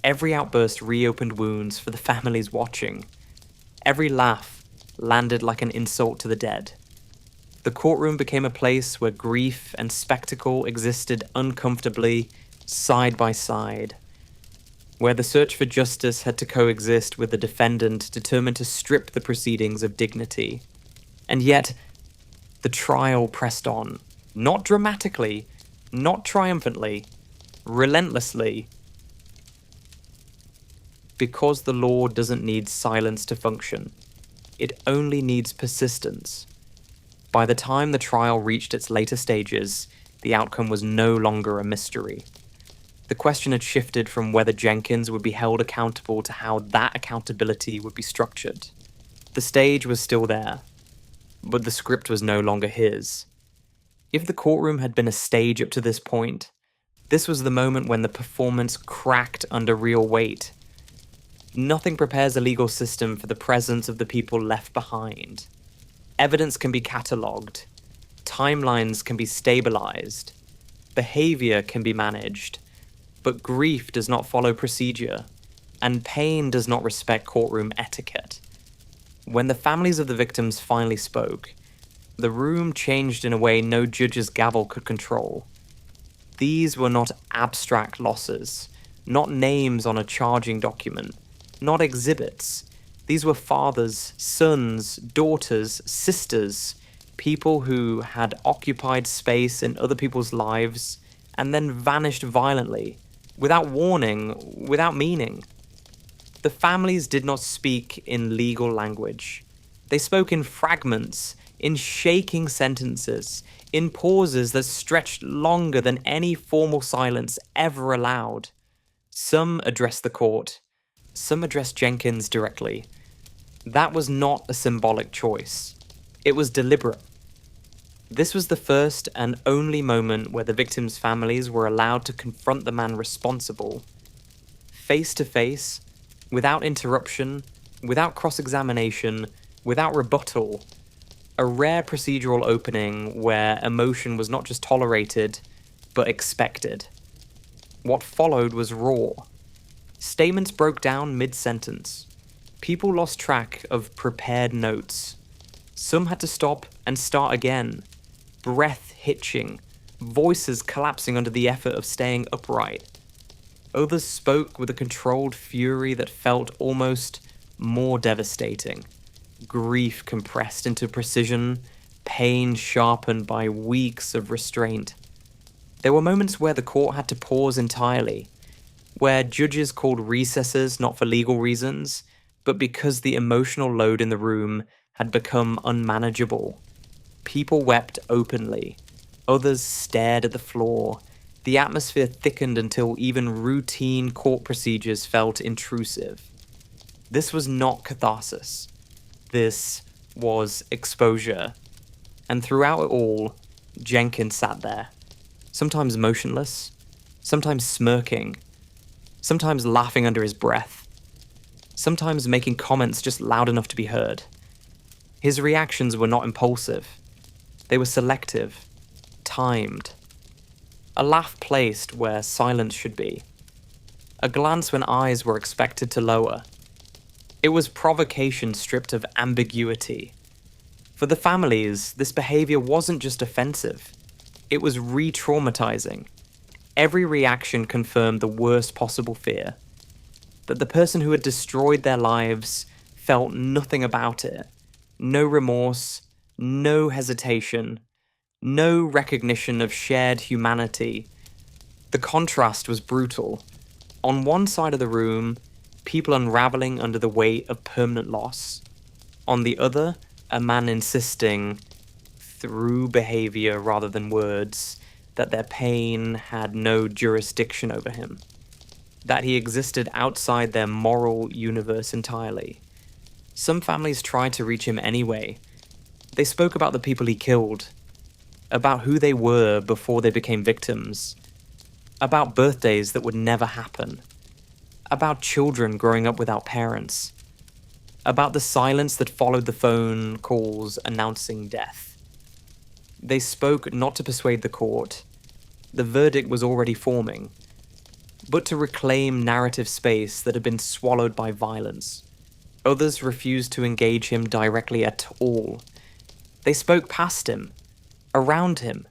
Every outburst reopened wounds for the families watching. Every laugh landed like an insult to the dead. The courtroom became a place where grief and spectacle existed uncomfortably, side by side, where the search for justice had to coexist with the defendant determined to strip the proceedings of dignity. And yet, the trial pressed on, not dramatically, not triumphantly, relentlessly, because the law doesn't need silence to function. It only needs persistence. By the time the trial reached its later stages, the outcome was no longer a mystery. The question had shifted from whether Jenkins would be held accountable to how that accountability would be structured. The stage was still there, but the script was no longer his. If the courtroom had been a stage up to this point, this was the moment when the performance cracked under real weight. Nothing prepares a legal system for the presence of the people left behind. Evidence can be catalogued, timelines can be stabilized, behavior can be managed, but grief does not follow procedure, and pain does not respect courtroom etiquette. When the families of the victims finally spoke, the room changed in a way no judge's gavel could control. These were not abstract losses, not names on a charging document, not exhibits. These were fathers, sons, daughters, sisters, people who had occupied space in other people's lives and then vanished violently, without warning, without meaning. The families did not speak in legal language. They spoke in fragments, in shaking sentences, in pauses that stretched longer than any formal silence ever allowed. Some addressed the court, some addressed Jenkins directly. That was not a symbolic choice. It was deliberate. This was the first and only moment where the victims' families were allowed to confront the man responsible. Face to face, without interruption, without cross-examination, without rebuttal. A rare procedural opening where emotion was not just tolerated, but expected. What followed was raw. Statements broke down mid-sentence. People lost track of prepared notes. Some had to stop and start again. Breath hitching, voices collapsing under the effort of staying upright. Others spoke with a controlled fury that felt almost more devastating. Grief compressed into precision, pain sharpened by weeks of restraint. There were moments where the court had to pause entirely, where judges called recesses not for legal reasons, but because the emotional load in the room had become unmanageable. People wept openly. Others stared at the floor. The atmosphere thickened until even routine court procedures felt intrusive. This was not catharsis. This was exposure. And throughout it all, Jenkins sat there, sometimes motionless, sometimes smirking, sometimes laughing under his breath, sometimes making comments just loud enough to be heard. His reactions were not impulsive. They were selective, timed. A laugh placed where silence should be. A glance when eyes were expected to lower. It was provocation stripped of ambiguity. For the families, this behavior wasn't just offensive. It was re-traumatizing. Every reaction confirmed the worst possible fear. That the person who had destroyed their lives felt nothing about it. No remorse, no hesitation, no recognition of shared humanity. The contrast was brutal. On one side of the room, people unraveling under the weight of permanent loss. On the other, a man insisting, through behavior rather than words, that their pain had no jurisdiction over him. That he existed outside their moral universe entirely. Some families tried to reach him anyway. They spoke about the people he killed, about who they were before they became victims, about birthdays that would never happen, about children growing up without parents, about the silence that followed the phone calls announcing death. They spoke not to persuade the court. The verdict was already forming, but to reclaim narrative space that had been swallowed by violence. Others refused to engage him directly at all. They spoke past him, around him,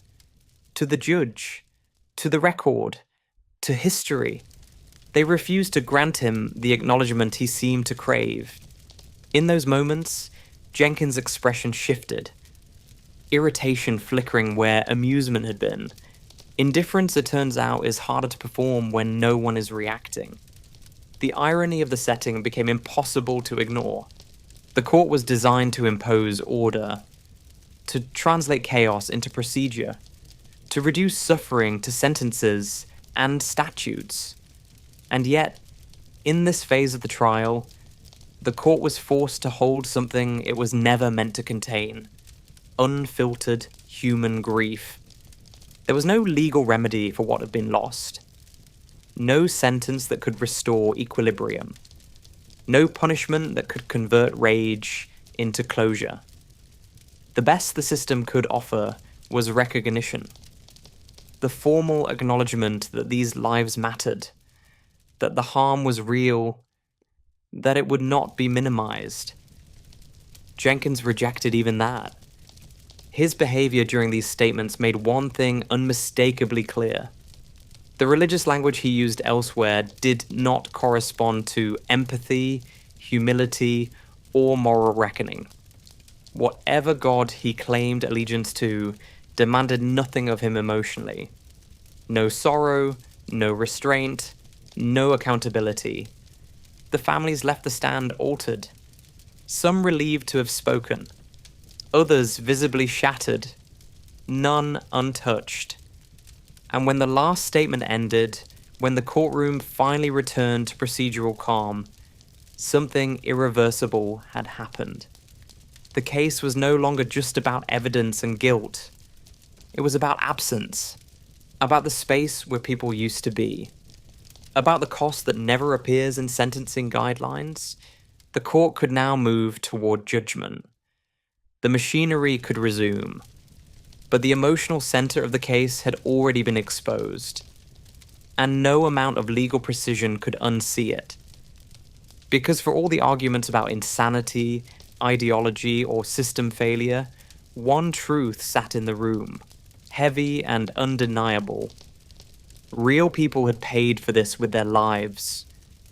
to the judge, to the record, to history. They refused to grant him the acknowledgement he seemed to crave. In those moments, Jenkins' expression shifted, irritation flickering where amusement had been. Indifference, it turns out, is harder to perform when no one is reacting. The irony of the setting became impossible to ignore. The court was designed to impose order, to translate chaos into procedure, to reduce suffering to sentences and statutes. And yet, in this phase of the trial, the court was forced to hold something it was never meant to contain: unfiltered human grief. There was no legal remedy for what had been lost. No sentence that could restore equilibrium. No punishment that could convert rage into closure. The best the system could offer was recognition. The formal acknowledgement that these lives mattered, that the harm was real, that it would not be minimized. Jenkins rejected even that. His behavior during these statements made one thing unmistakably clear. The religious language he used elsewhere did not correspond to empathy, humility, or moral reckoning. Whatever God he claimed allegiance to demanded nothing of him emotionally. No sorrow, no restraint, no accountability. The families left the stand altered. Some relieved to have spoken. Others visibly shattered. None untouched. And when the last statement ended, when the courtroom finally returned to procedural calm, something irreversible had happened. The case was no longer just about evidence and guilt. It was about absence, about the space where people used to be, about the cost that never appears in sentencing guidelines. The court could now move toward judgment. The machinery could resume. But the emotional center of the case had already been exposed, and no amount of legal precision could unsee it. Because for all the arguments about insanity, ideology, or system failure, one truth sat in the room, heavy and undeniable. Real people had paid for this with their lives,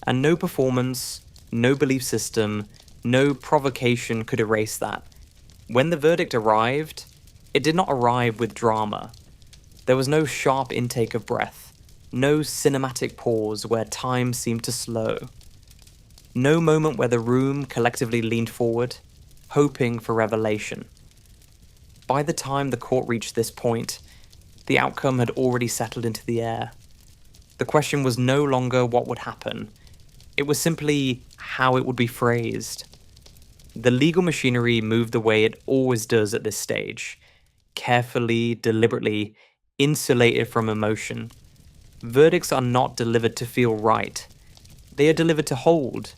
and no performance, no belief system, no provocation could erase that. When the verdict arrived, it did not arrive with drama. There was no sharp intake of breath, no cinematic pause where time seemed to slow. No moment where the room collectively leaned forward, hoping for revelation. By the time the court reached this point, the outcome had already settled into the air. The question was no longer what would happen. It was simply how it would be phrased. The legal machinery moved the way it always does at this stage. Carefully, deliberately, insulated from emotion. Verdicts are not delivered to feel right. They are delivered to hold.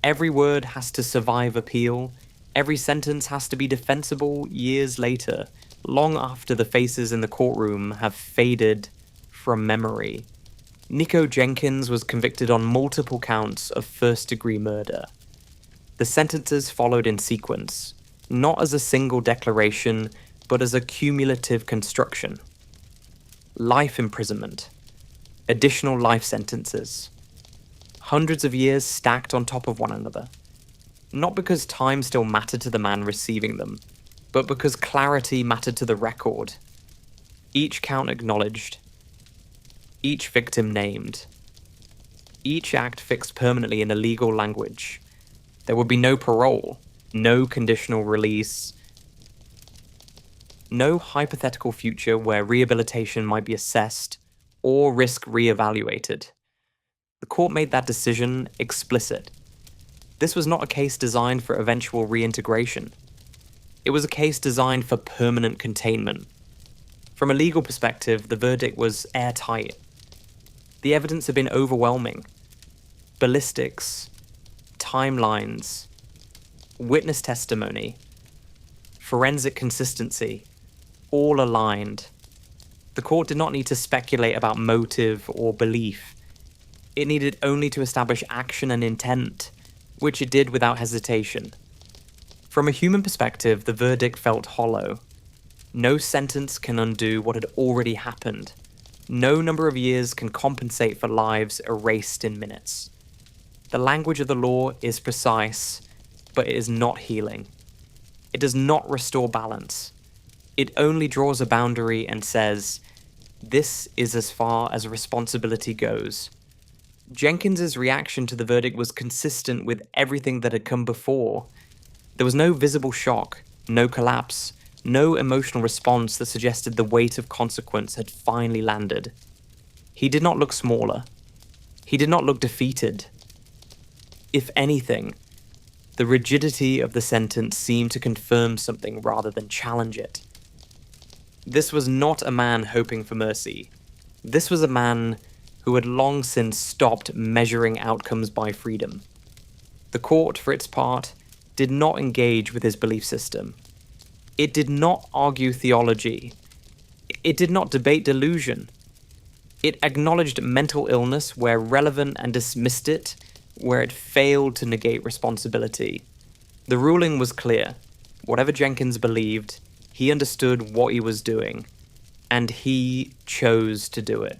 Every word has to survive appeal. Every sentence has to be defensible years later, long after the faces in the courtroom have faded from memory. Nikko Jenkins was convicted on multiple counts of first-degree murder. The sentences followed in sequence, not as a single declaration, but as a cumulative construction. Life imprisonment. Additional life sentences. Hundreds of years stacked on top of one another. Not because time still mattered to the man receiving them, but because clarity mattered to the record. Each count acknowledged. Each victim named. Each act fixed permanently in a legal language. There would be no parole, no conditional release, no hypothetical future where rehabilitation might be assessed or risk re-evaluated. The court made that decision explicit. This was not a case designed for eventual reintegration. It was a case designed for permanent containment. From a legal perspective, the verdict was airtight. The evidence had been overwhelming. Ballistics, timelines, witness testimony, forensic consistency, all aligned. The court did not need to speculate about motive or belief. It needed only to establish action and intent, which it did without hesitation. From a human perspective, the verdict felt hollow. No sentence can undo what had already happened. No number of years can compensate for lives erased in minutes. The language of the law is precise, but it is not healing. It does not restore balance. It only draws a boundary and says, this is as far as responsibility goes. Jenkins's reaction to the verdict was consistent with everything that had come before. There was no visible shock, no collapse, no emotional response that suggested the weight of consequence had finally landed. He did not look smaller. He did not look defeated. If anything, the rigidity of the sentence seemed to confirm something rather than challenge it. This was not a man hoping for mercy. This was a man who had long since stopped measuring outcomes by freedom. The court, for its part, did not engage with his belief system. It did not argue theology. It did not debate delusion. It acknowledged mental illness where relevant and dismissed it where it failed to negate responsibility. The ruling was clear. Whatever Jenkins believed, he understood what he was doing, and he chose to do it.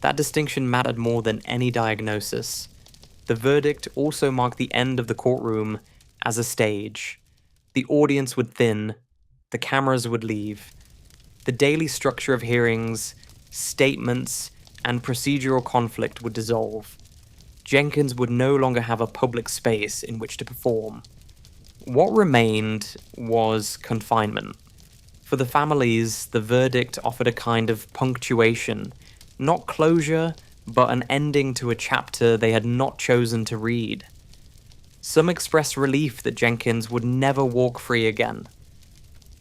That distinction mattered more than any diagnosis. The verdict also marked the end of the courtroom as a stage. The audience would thin, the cameras would leave. The daily structure of hearings, statements, and procedural conflict would dissolve. Jenkins would no longer have a public space in which to perform. What remained was confinement. For the families, the verdict offered a kind of punctuation, not closure, but an ending to a chapter they had not chosen to read. Some expressed relief that Jenkins would never walk free again.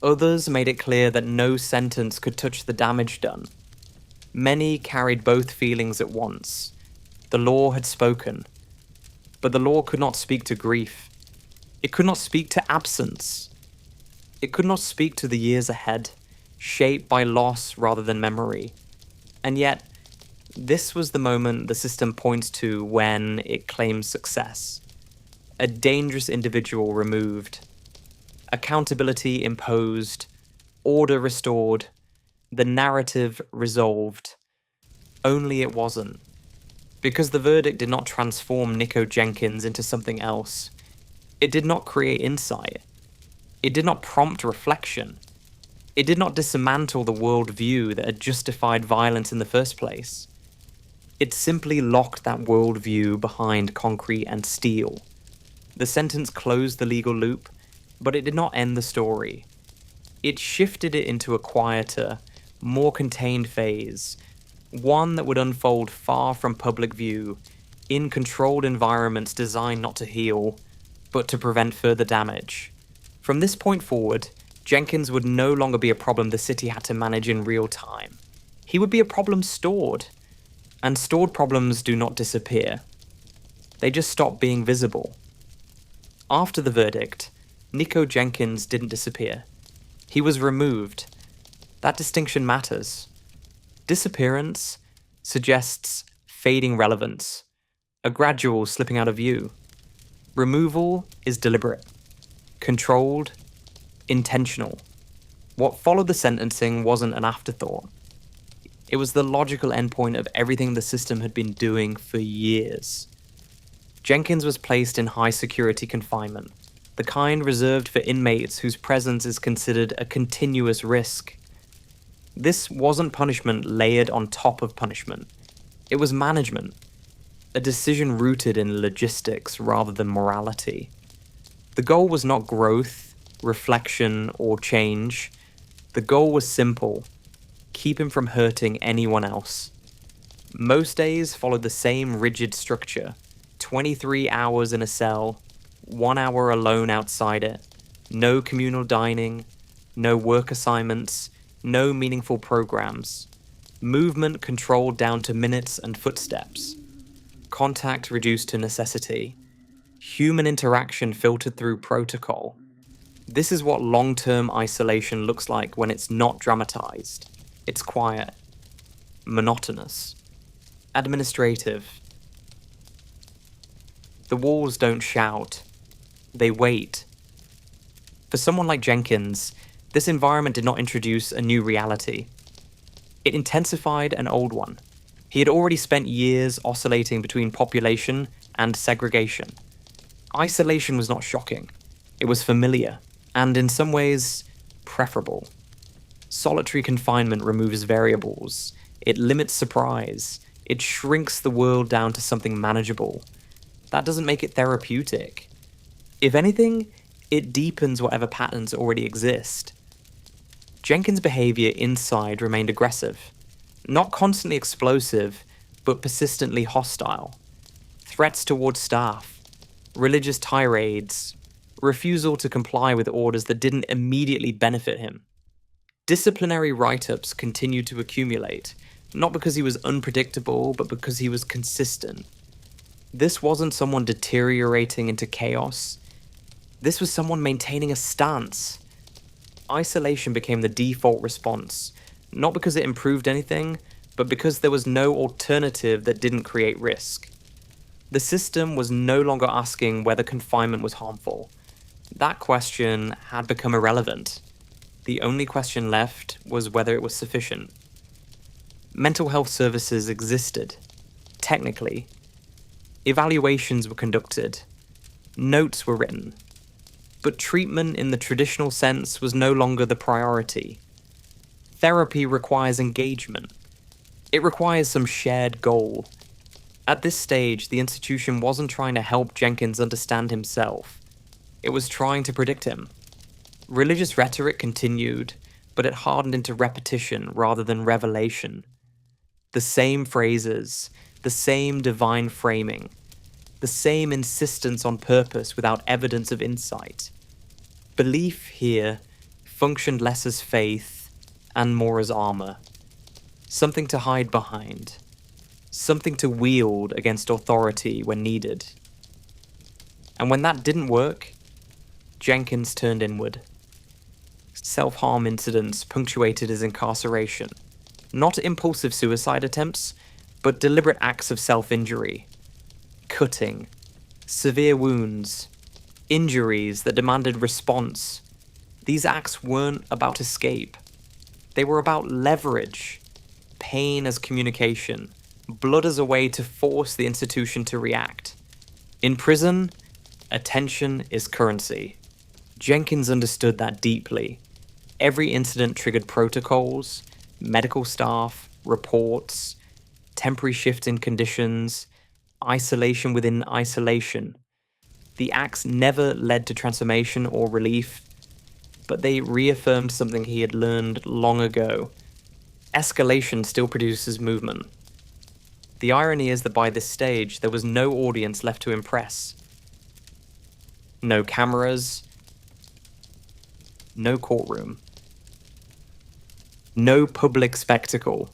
Others made it clear that no sentence could touch the damage done. Many carried both feelings at once. The law had spoken, but the law could not speak to grief. It could not speak to absence. It could not speak to the years ahead, shaped by loss rather than memory. And yet, this was the moment the system points to when it claims success. A dangerous individual removed, accountability imposed, order restored, the narrative resolved. Only it wasn't. Because the verdict did not transform Nikko Jenkins into something else. It did not create insight. It did not prompt reflection. It did not dismantle the worldview that had justified violence in the first place. It simply locked that worldview behind concrete and steel. The sentence closed the legal loop, but it did not end the story. It shifted it into a quieter, more contained phase, one that would unfold far from public view, in controlled environments designed not to heal, but to prevent further damage. From this point forward, Jenkins would no longer be a problem the city had to manage in real time. He would be a problem stored, and stored problems do not disappear. They just stop being visible. After the verdict, Nikko Jenkins didn't disappear. He was removed. That distinction matters. Disappearance suggests fading relevance, a gradual slipping out of view. Removal is deliberate, controlled, intentional. What followed the sentencing wasn't an afterthought. It was the logical endpoint of everything the system had been doing for years. Jenkins was placed in high-security confinement, the kind reserved for inmates whose presence is considered a continuous risk. This wasn't punishment layered on top of punishment. It was management, a decision rooted in logistics rather than morality. The goal was not growth, reflection, or change. The goal was simple: keep him from hurting anyone else. Most days followed the same rigid structure: 23 hours in a cell, 1 hour alone outside it, no communal dining, no work assignments, no meaningful programs, movement controlled down to minutes and footsteps, contact reduced to necessity, human interaction filtered through protocol. This is what long-term isolation looks like when it's not dramatized. It's quiet, monotonous, administrative. The walls don't shout, they wait. For someone like Jenkins, this environment did not introduce a new reality. It intensified an old one. He had already spent years oscillating between population and segregation. Isolation was not shocking. It was familiar, and in some ways, preferable. Solitary confinement removes variables. It limits surprise. It shrinks the world down to something manageable. That doesn't make it therapeutic. If anything, it deepens whatever patterns already exist. Jenkins' behavior inside remained aggressive. Not constantly explosive, but persistently hostile. Threats towards staff, religious tirades, refusal to comply with orders that didn't immediately benefit him. Disciplinary write-ups continued to accumulate, not because he was unpredictable, but because he was consistent. This wasn't someone deteriorating into chaos. This was someone maintaining a stance. Isolation became the default response, not because it improved anything, but because there was no alternative that didn't create risk. The system was no longer asking whether confinement was harmful. That question had become irrelevant. The only question left was whether it was sufficient. Mental health services existed, technically. Evaluations were conducted. Notes were written. But treatment in the traditional sense was no longer the priority. Therapy requires engagement. It requires some shared goal. At this stage, the institution wasn't trying to help Jenkins understand himself. It was trying to predict him. Religious rhetoric continued, but it hardened into repetition rather than revelation. The same phrases, the same divine framing, the same insistence on purpose without evidence of insight. Belief here functioned less as faith and more as armor. Something to hide behind. Something to wield against authority when needed. And when that didn't work, Jenkins turned inward. Self-harm incidents punctuated his incarceration. Not impulsive suicide attempts, but deliberate acts of self-injury. Cutting. Severe wounds. Injuries that demanded response. These acts weren't about escape. They were about leverage. Pain as communication. Blood as a way to force the institution to react. In prison, attention is currency. Jenkins understood that deeply. Every incident triggered protocols, medical staff, reports, temporary shift in conditions, isolation within isolation. The acts never led to transformation or relief, but they reaffirmed something he had learned long ago. Escalation still produces movement. The irony is that by this stage, there was no audience left to impress. No cameras, no courtroom, no public spectacle.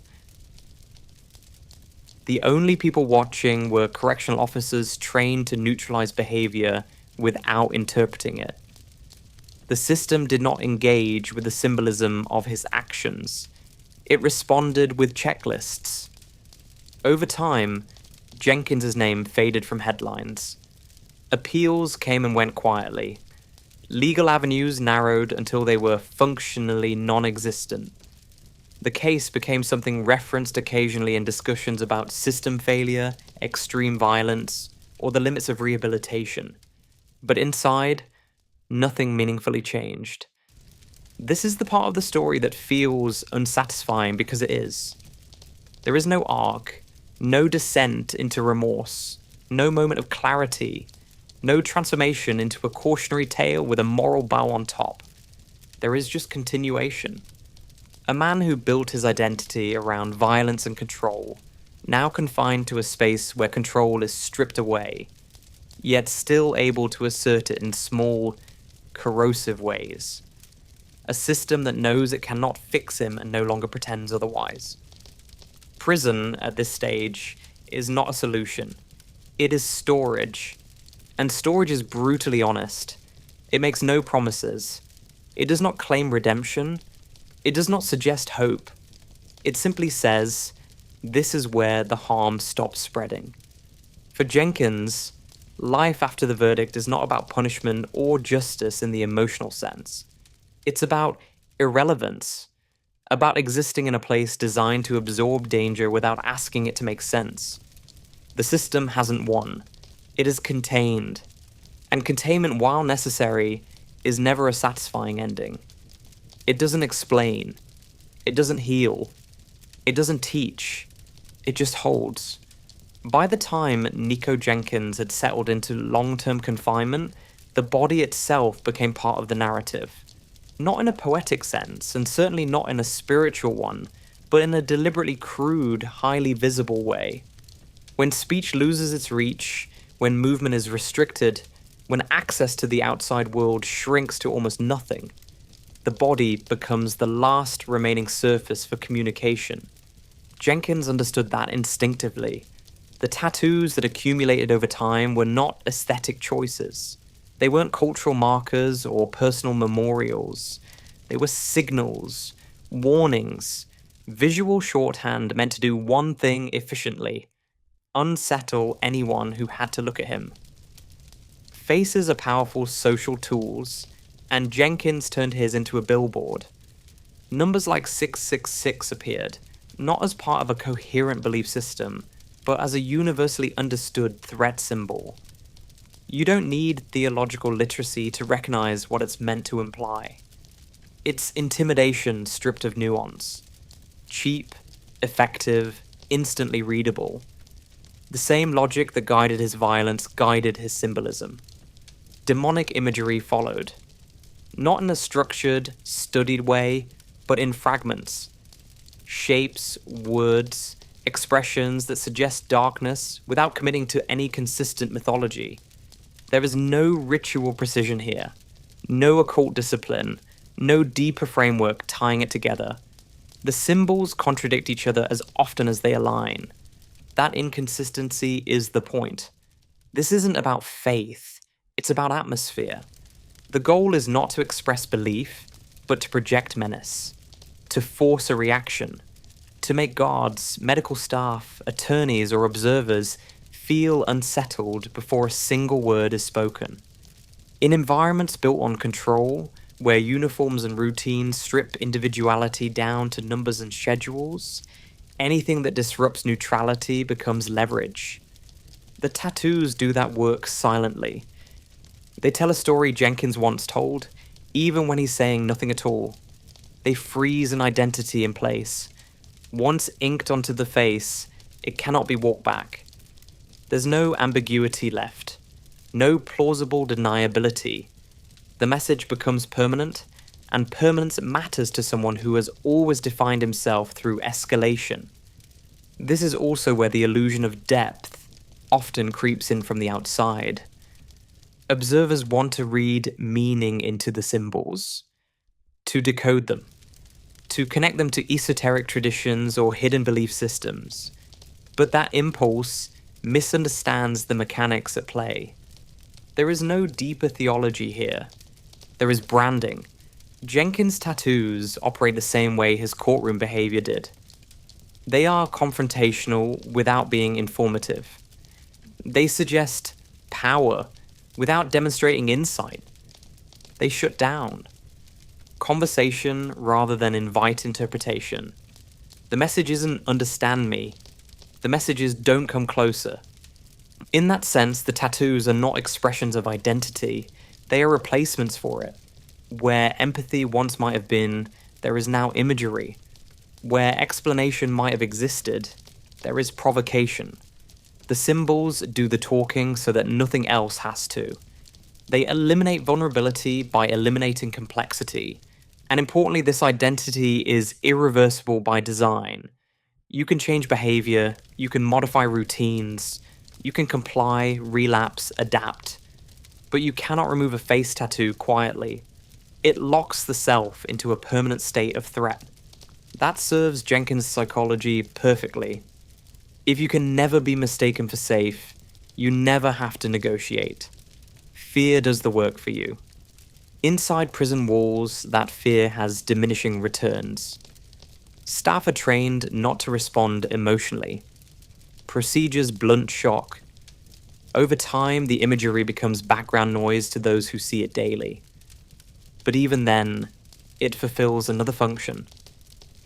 The only people watching were correctional officers trained to neutralize behavior without interpreting it. The system did not engage with the symbolism of his actions. It responded with checklists. Over time, Jenkins' name faded from headlines. Appeals came and went quietly. Legal avenues narrowed until they were functionally non-existent. The case became something referenced occasionally in discussions about system failure, extreme violence, or the limits of rehabilitation. But inside, nothing meaningfully changed. This is the part of the story that feels unsatisfying because it is. There is no arc, no descent into remorse, no moment of clarity, no transformation into a cautionary tale with a moral bow on top. There is just continuation. A man who built his identity around violence and control, now confined to a space where control is stripped away, yet still able to assert it in small, corrosive ways. A system that knows it cannot fix him and no longer pretends otherwise. Prison, at this stage, is not a solution. It is storage. And storage is brutally honest. It makes no promises. It does not claim redemption. It does not suggest hope. It simply says, this is where the harm stops spreading. For Jenkins, Life after the verdict is not about punishment or justice in the emotional sense. It's about irrelevance, about existing in a place designed to absorb danger without asking it to make sense. The system hasn't won. It is contained. And containment, while necessary, is never a satisfying ending. It doesn't explain. It doesn't heal. It doesn't teach. It just holds. By the time Nikko Jenkins had settled into long-term confinement, the body itself became part of the narrative. Not in a poetic sense, and certainly not in a spiritual one, but in a deliberately crude, highly visible way. When speech loses its reach, when movement is restricted, when access to the outside world shrinks to almost nothing, the body becomes the last remaining surface for communication. Jenkins understood that instinctively. The tattoos that accumulated over time were not aesthetic choices. They weren't cultural markers or personal memorials. They were signals, warnings, visual shorthand meant to do one thing efficiently: unsettle anyone who had to look at him. Faces are powerful social tools, and Jenkins turned his into a billboard. Numbers like 666 appeared, not as part of a coherent belief system, but as a universally understood threat symbol. You don't need theological literacy to recognize what it's meant to imply. It's intimidation stripped of nuance. Cheap, effective, instantly readable. The same logic that guided his violence guided his symbolism. Demonic imagery followed. Not in a structured, studied way, but in fragments. Shapes, words, expressions that suggest darkness without committing to any consistent mythology. There is no ritual precision here, no occult discipline, no deeper framework tying it together. The symbols contradict each other as often as they align. That inconsistency is the point. This isn't about faith, it's about atmosphere. The goal is not to express belief, but to project menace, to force a reaction, to make guards, medical staff, attorneys, or observers feel unsettled before a single word is spoken. In environments built on control, where uniforms and routines strip individuality down to numbers and schedules, anything that disrupts neutrality becomes leverage. The tattoos do that work silently. They tell a story Jenkins once told, even when he's saying nothing at all. They freeze an identity in place. Once inked onto the face, it cannot be walked back. There's no ambiguity left, no plausible deniability. The message becomes permanent, and permanence matters to someone who has always defined himself through escalation. This is also where the illusion of depth often creeps in from the outside. Observers want to read meaning into the symbols, to decode them, to connect them to esoteric traditions or hidden belief systems. But that impulse misunderstands the mechanics at play. There is no deeper theology here. There is branding. Jenkins' tattoos operate the same way his courtroom behavior did. They are confrontational without being informative. They suggest power without demonstrating insight. They shut down. Conversation rather than invite interpretation. The message isn't understand me. The message is don't come closer. In that sense, the tattoos are not expressions of identity. They are replacements for it. Where empathy once might have been, there is now imagery. Where explanation might have existed, there is provocation. The symbols do the talking so that nothing else has to. They eliminate vulnerability by eliminating complexity. And importantly, this identity is irreversible by design. You can change behavior, you can modify routines, you can comply, relapse, adapt. But you cannot remove a face tattoo quietly. It locks the self into a permanent state of threat. That serves Jenkins' psychology perfectly. If you can never be mistaken for safe, you never have to negotiate. Fear does the work for you. Inside prison walls, that fear has diminishing returns. Staff are trained not to respond emotionally. Procedures blunt shock. Over time, the imagery becomes background noise to those who see it daily. But even then, it fulfills another function.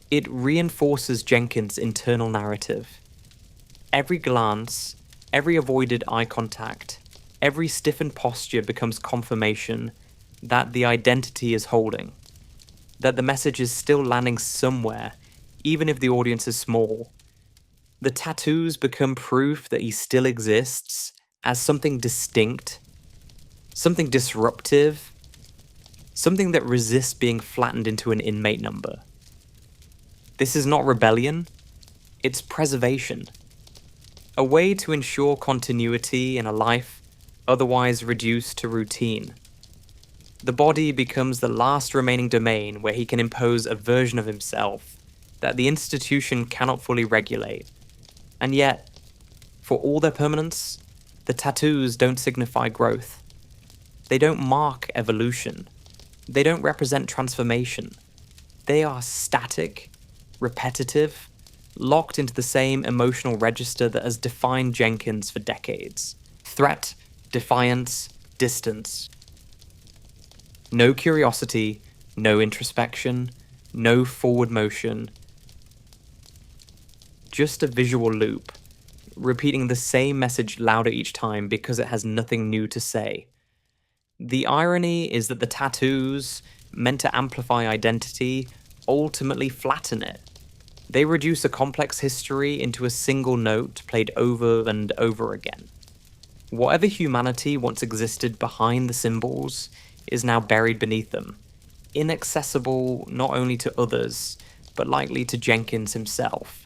It reinforces Jenkins' internal narrative. Every glance, every avoided eye contact, every stiffened posture becomes confirmation that the identity is holding, that the message is still landing somewhere, even if the audience is small. The tattoos become proof that he still exists as something distinct, something disruptive, something that resists being flattened into an inmate number. This is not rebellion, it's preservation. A way to ensure continuity in a life otherwise reduced to routine. The body becomes the last remaining domain where he can impose a version of himself that the institution cannot fully regulate. And yet, for all their permanence, the tattoos don't signify growth. They don't mark evolution. They don't represent transformation. They are static, repetitive, locked into the same emotional register that has defined Jenkins for decades. Threat, defiance, distance. No curiosity, no introspection, no forward motion. Just a visual loop, repeating the same message louder each time because it has nothing new to say. The irony is that the tattoos, meant to amplify identity, ultimately flatten it. They reduce a complex history into a single note played over and over again. Whatever humanity once existed behind the symbols is now buried beneath them, inaccessible not only to others, but likely to Jenkins himself.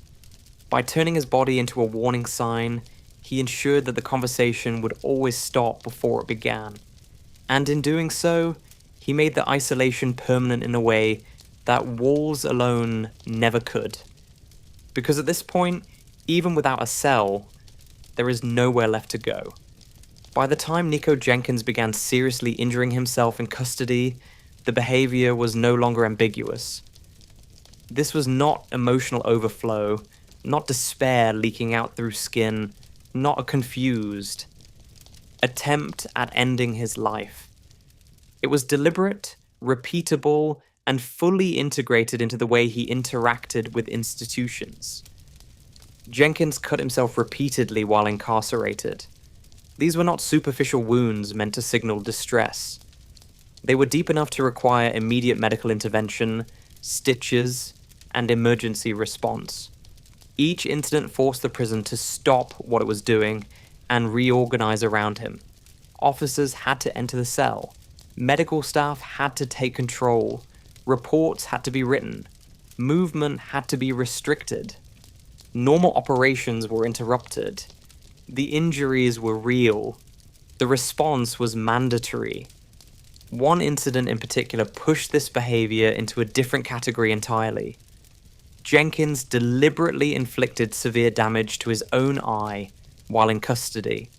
By turning his body into a warning sign, he ensured that the conversation would always stop before it began. And in doing so, he made the isolation permanent in a way that walls alone never could. Because at this point, even without a cell, there is nowhere left to go. By the time Nikko Jenkins began seriously injuring himself in custody, the behavior was no longer ambiguous. This was not emotional overflow, not despair leaking out through skin, not a confused attempt at ending his life. It was deliberate, repeatable, and fully integrated into the way he interacted with institutions. Jenkins cut himself repeatedly while incarcerated. These were not superficial wounds meant to signal distress. They were deep enough to require immediate medical intervention, stitches, and emergency response. Each incident forced the prison to stop what it was doing and reorganize around him. Officers had to enter the cell. Medical staff had to take control. Reports had to be written. Movement had to be restricted. Normal operations were interrupted. The injuries were real. The response was mandatory. One incident in particular pushed this behavior into a different category entirely. Jenkins deliberately inflicted severe damage to his own eye while in custody.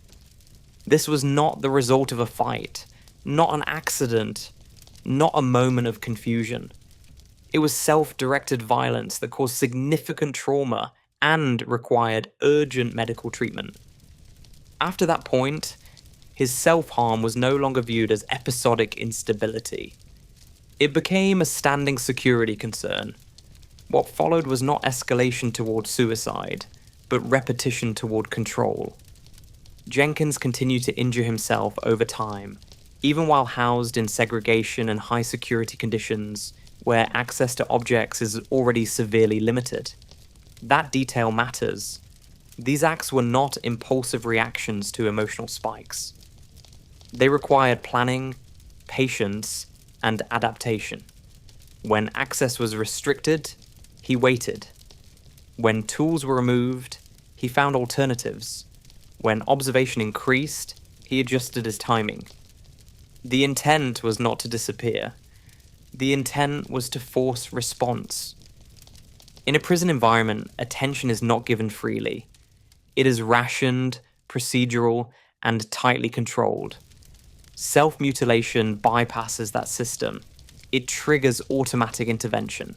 This was not the result of a fight, not an accident, not a moment of confusion. It was self-directed violence that caused significant trauma and required urgent medical treatment. After that point, his self-harm was no longer viewed as episodic instability. It became a standing security concern. What followed was not escalation toward suicide, but repetition toward control. Jenkins continued to injure himself over time, even while housed in segregation and high security conditions where access to objects is already severely limited. That detail matters. These acts were not impulsive reactions to emotional spikes. They required planning, patience, and adaptation. When access was restricted, he waited. When tools were removed, he found alternatives. When observation increased, he adjusted his timing. The intent was not to disappear. The intent was to force response. In a prison environment, attention is not given freely. It is rationed, procedural, and tightly controlled. Self-mutilation bypasses that system. It triggers automatic intervention.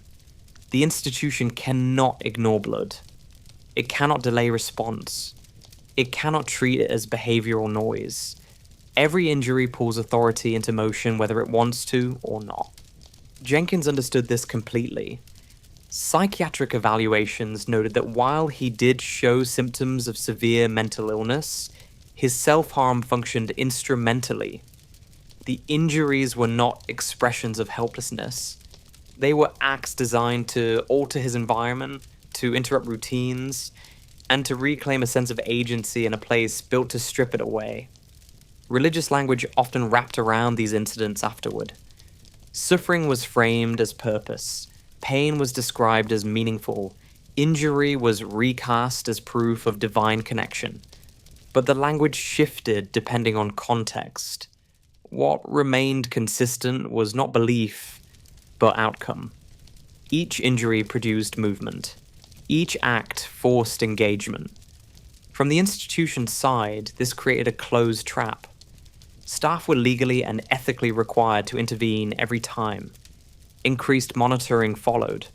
The institution cannot ignore blood. It cannot delay response. It cannot treat it as behavioral noise. Every injury pulls authority into motion whether it wants to or not. Jenkins understood this completely. Psychiatric evaluations noted that while he did show symptoms of severe mental illness, his self-harm functioned instrumentally. The injuries were not expressions of helplessness. They were acts designed to alter his environment, to interrupt routines, and to reclaim a sense of agency in a place built to strip it away. Religious language often wrapped around these incidents afterward. Suffering was framed as purpose. Pain was described as meaningful. Injury was recast as proof of divine connection. But the language shifted depending on context. What remained consistent was not belief, but outcome. Each injury produced movement. Each act forced engagement. From the institution's side, this created a closed trap. Staff were legally and ethically required to intervene every time. Increased monitoring followed.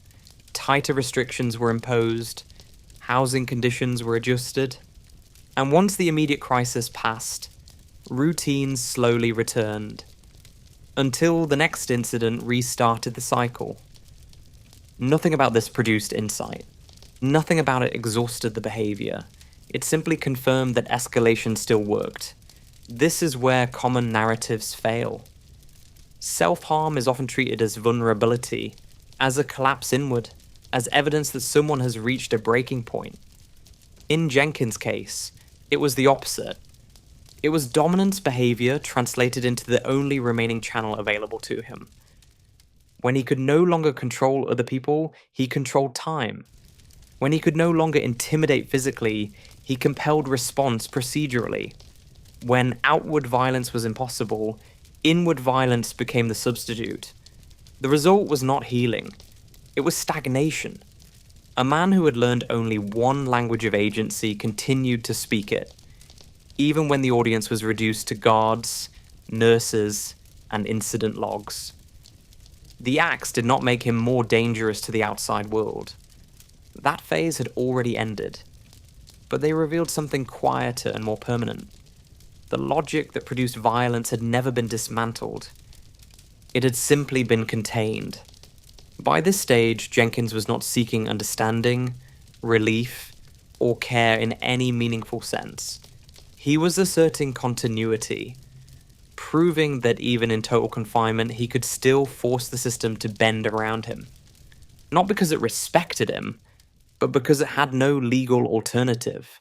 Tighter restrictions were imposed. Housing conditions were adjusted. And once the immediate crisis passed, routines slowly returned. Until the next incident restarted the cycle. Nothing about this produced insight. Nothing about it exhausted the behavior. It simply confirmed that escalation still worked. This is where common narratives fail. Self-harm is often treated as vulnerability, as a collapse inward, as evidence that someone has reached a breaking point. In Jenkins' case, it was the opposite. It was dominance behavior translated into the only remaining channel available to him. When he could no longer control other people, he controlled time. When he could no longer intimidate physically, he compelled response procedurally. When outward violence was impossible, inward violence became the substitute. The result was not healing. It was stagnation. A man who had learned only one language of agency continued to speak it, even when the audience was reduced to guards, nurses, and incident logs. The acts did not make him more dangerous to the outside world. That phase had already ended, but they revealed something quieter and more permanent. The logic that produced violence had never been dismantled. It had simply been contained. By this stage, Jenkins was not seeking understanding, relief, or care in any meaningful sense. He was asserting continuity, proving that even in total confinement, he could still force the system to bend around him. Not because it respected him, but because it had no legal alternative.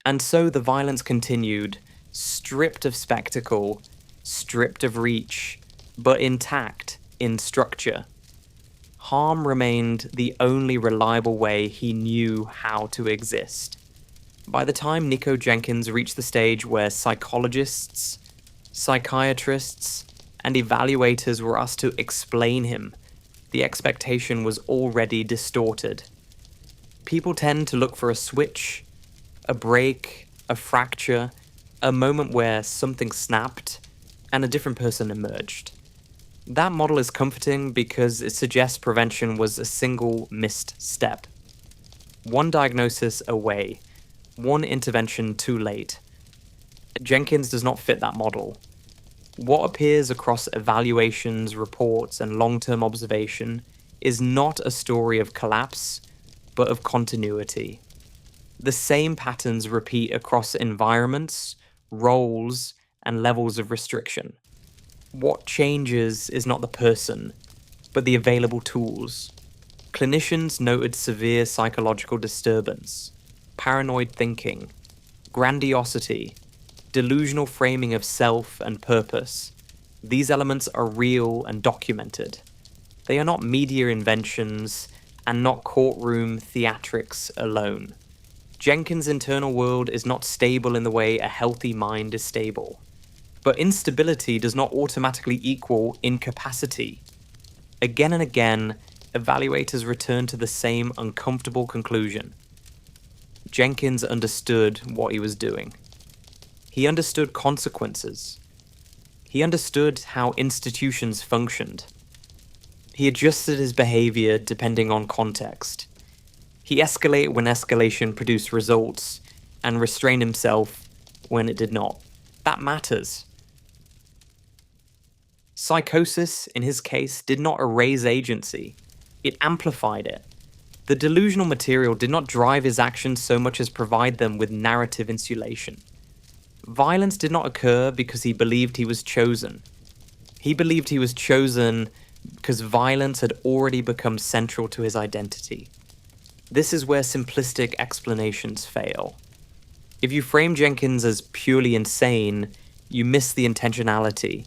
And so the violence continued, stripped of spectacle, stripped of reach, but intact in structure. Harm remained the only reliable way he knew how to exist. By the time Nikko Jenkins reached the stage where psychologists, psychiatrists, and evaluators were asked to explain him, the expectation was already distorted. People tend to look for a switch, a break, a fracture, a moment where something snapped and a different person emerged. That model is comforting because it suggests prevention was a single missed step. One diagnosis away, one intervention too late. Jenkins does not fit that model. What appears across evaluations, reports, and long-term observation is not a story of collapse, but of continuity. The same patterns repeat across environments, roles, and levels of restriction. What changes is not the person, but the available tools. Clinicians noted severe psychological disturbance, paranoid thinking, grandiosity, delusional framing of self and purpose. These elements are real and documented. They are not media inventions and not courtroom theatrics alone. Jenkins' internal world is not stable in the way a healthy mind is stable. But instability does not automatically equal incapacity. Again and again, evaluators return to the same uncomfortable conclusion. Jenkins understood what he was doing. He understood consequences. He understood how institutions functioned. He adjusted his behavior depending on context. He escalated when escalation produced results. and restrain himself when it did not. That matters. Psychosis, in his case, did not erase agency. It amplified it. The delusional material did not drive his actions so much as provide them with narrative insulation. Violence did not occur because he believed he was chosen. He believed he was chosen because violence had already become central to his identity. This is where simplistic explanations fail. If you frame Jenkins as purely insane, you miss the intentionality.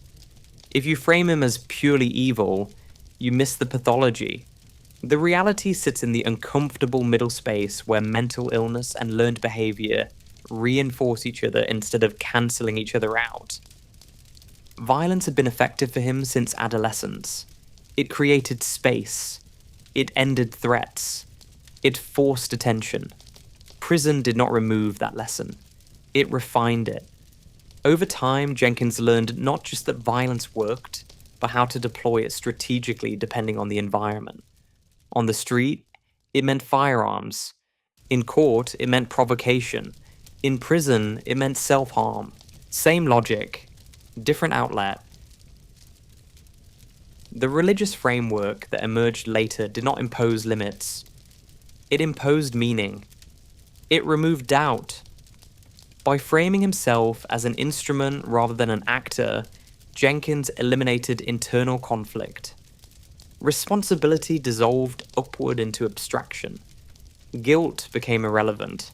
If you frame him as purely evil, you miss the pathology. The reality sits in the uncomfortable middle space where mental illness and learned behavior reinforce each other instead of cancelling each other out. Violence had been effective for him since adolescence. It created space. It ended threats. It forced attention. Prison did not remove that lesson. It refined it. Over time, Jenkins learned not just that violence worked, but how to deploy it strategically depending on the environment. On the street, it meant firearms. In court, it meant provocation. In prison, it meant self-harm. Same logic, different outlet. The religious framework that emerged later did not impose limits. It imposed meaning. It removed doubt. By framing himself as an instrument rather than an actor, Jenkins eliminated internal conflict. Responsibility dissolved upward into abstraction. Guilt became irrelevant.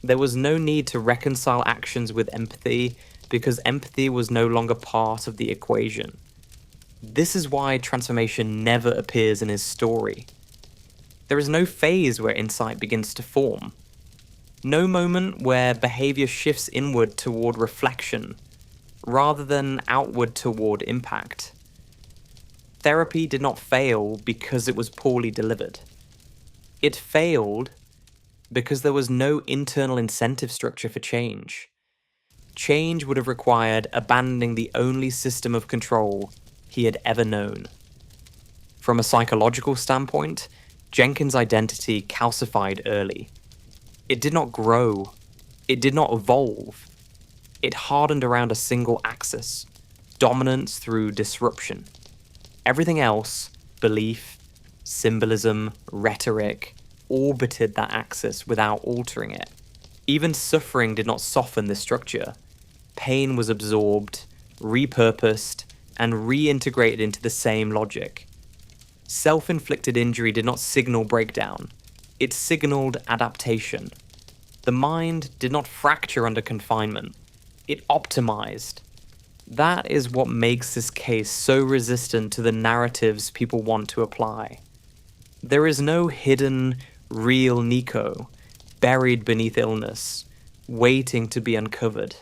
There was no need to reconcile actions with empathy because empathy was no longer part of the equation. This is why transformation never appears in his story. There is no phase where insight begins to form. No moment where behavior shifts inward toward reflection, rather than outward toward impact. Therapy did not fail because it was poorly delivered. It failed because there was no internal incentive structure for change. Change would have required abandoning the only system of control he had ever known. From a psychological standpoint, Jenkins' identity calcified early. It did not grow. It did not evolve. It hardened around a single axis, dominance through disruption. Everything else, belief, symbolism, rhetoric, orbited that axis without altering it. Even suffering did not soften the structure. Pain was absorbed, repurposed, and reintegrated into the same logic. Self-inflicted injury did not signal breakdown. It signaled adaptation. The mind did not fracture under confinement. It optimized. That is what makes this case so resistant to the narratives people want to apply. There is no hidden, real Nikko, buried beneath illness, waiting to be uncovered.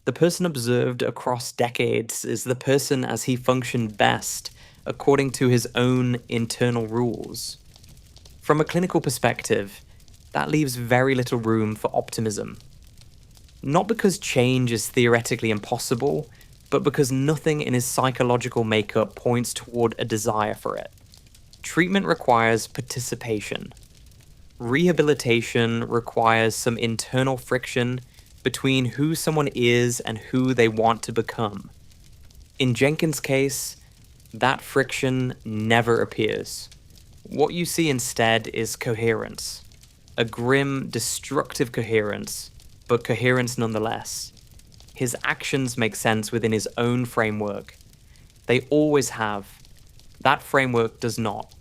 The person observed across decades is the person as he functioned best, according to his own internal rules. From a clinical perspective, that leaves very little room for optimism. Not because change is theoretically impossible, but because nothing in his psychological makeup points toward a desire for it. Treatment requires participation. Rehabilitation requires some internal friction between who someone is and who they want to become. In Jenkins' case, that friction never appears. What you see instead is coherence. A grim, destructive coherence, but coherence nonetheless. His actions make sense within his own framework. They always have. That framework does not.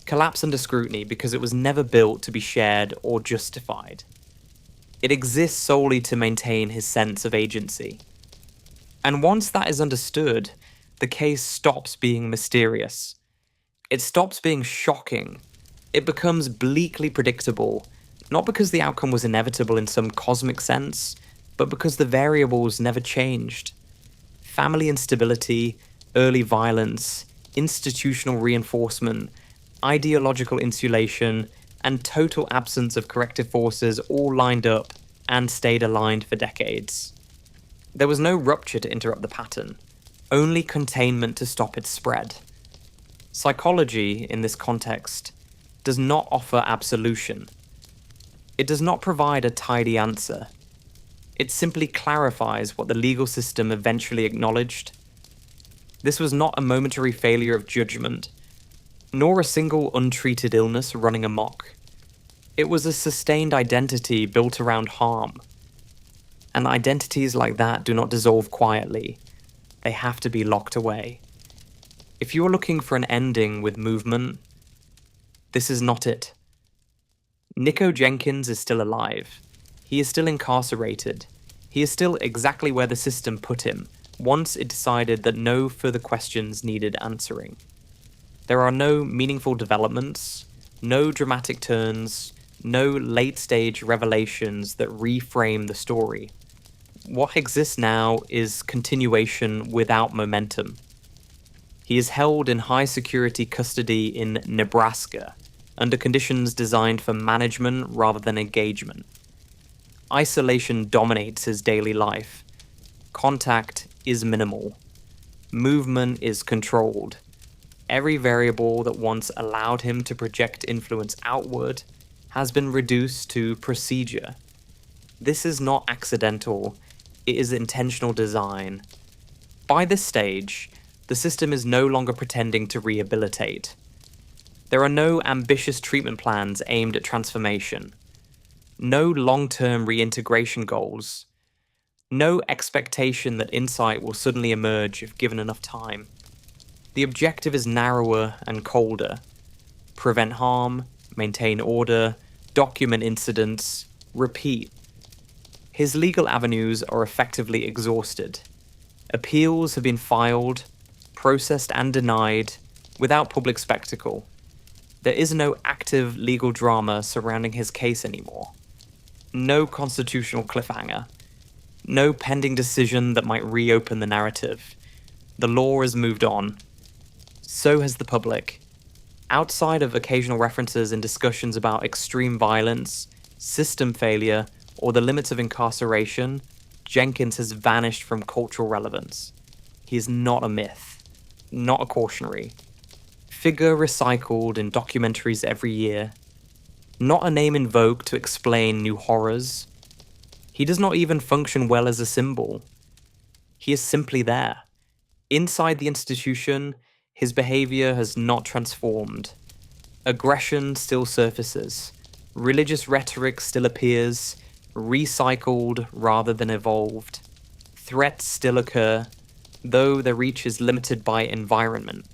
Collapse under scrutiny because it was never built to be shared or justified. It exists solely to maintain his sense of agency. And once that is understood, the case stops being mysterious. It stops being shocking. It becomes bleakly predictable, not because the outcome was inevitable in some cosmic sense, but because the variables never changed. Family instability, early violence, institutional reinforcement, ideological insulation, and total absence of corrective forces all lined up and stayed aligned for decades. There was no rupture to interrupt the pattern, only containment to stop its spread. Psychology, in this context, does not offer absolution. It does not provide a tidy answer. It simply clarifies what the legal system eventually acknowledged. This was not a momentary failure of judgment, nor a single untreated illness running amok. It was a sustained identity built around harm. And identities like that do not dissolve quietly. They have to be locked away. If you are looking for an ending with movement, this is not it. Nikko Jenkins is still alive. He is still incarcerated. He is still exactly where the system put him, once it decided that no further questions needed answering. There are no meaningful developments, no dramatic turns, no late-stage revelations that reframe the story. What exists now is continuation without momentum. He is held in high-security custody in Nebraska, under conditions designed for management rather than engagement. Isolation dominates his daily life. Contact is minimal. Movement is controlled. Every variable that once allowed him to project influence outward has been reduced to procedure. This is not accidental, it is intentional design. By this stage, the system is no longer pretending to rehabilitate. There are no ambitious treatment plans aimed at transformation. No long-term reintegration goals. No expectation that insight will suddenly emerge if given enough time. The objective is narrower and colder. Prevent harm, maintain order, document incidents, repeat. His legal avenues are effectively exhausted. Appeals have been filed, processed and denied, without public spectacle. There is no active legal drama surrounding his case anymore. No constitutional cliffhanger. No pending decision that might reopen the narrative. The law has moved on. So has the public. Outside of occasional references and discussions about extreme violence, system failure, or the limits of incarceration, Jenkins has vanished from cultural relevance. He is not a myth, not a cautionary. Figure recycled in documentaries every year. Not a name invoked to explain new horrors. He does not even function well as a symbol. He is simply there. Inside the institution, his behavior has not transformed. Aggression still surfaces. Religious rhetoric still appears, recycled rather than evolved. Threats still occur, though their reach is limited by environment.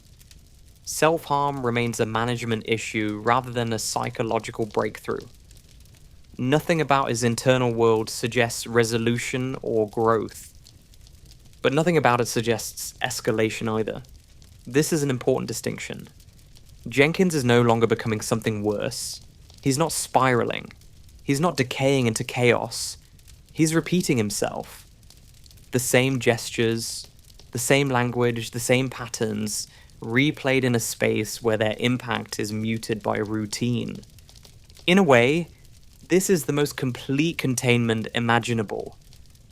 Self-harm remains a management issue rather than a psychological breakthrough. Nothing about his internal world suggests resolution or growth. But nothing about it suggests escalation either. This is an important distinction. Jenkins is no longer becoming something worse. He's not spiraling. He's not decaying into chaos. He's repeating himself. The same gestures, the same language, the same patterns, replayed in a space where their impact is muted by routine. In a way, this is the most complete containment imaginable.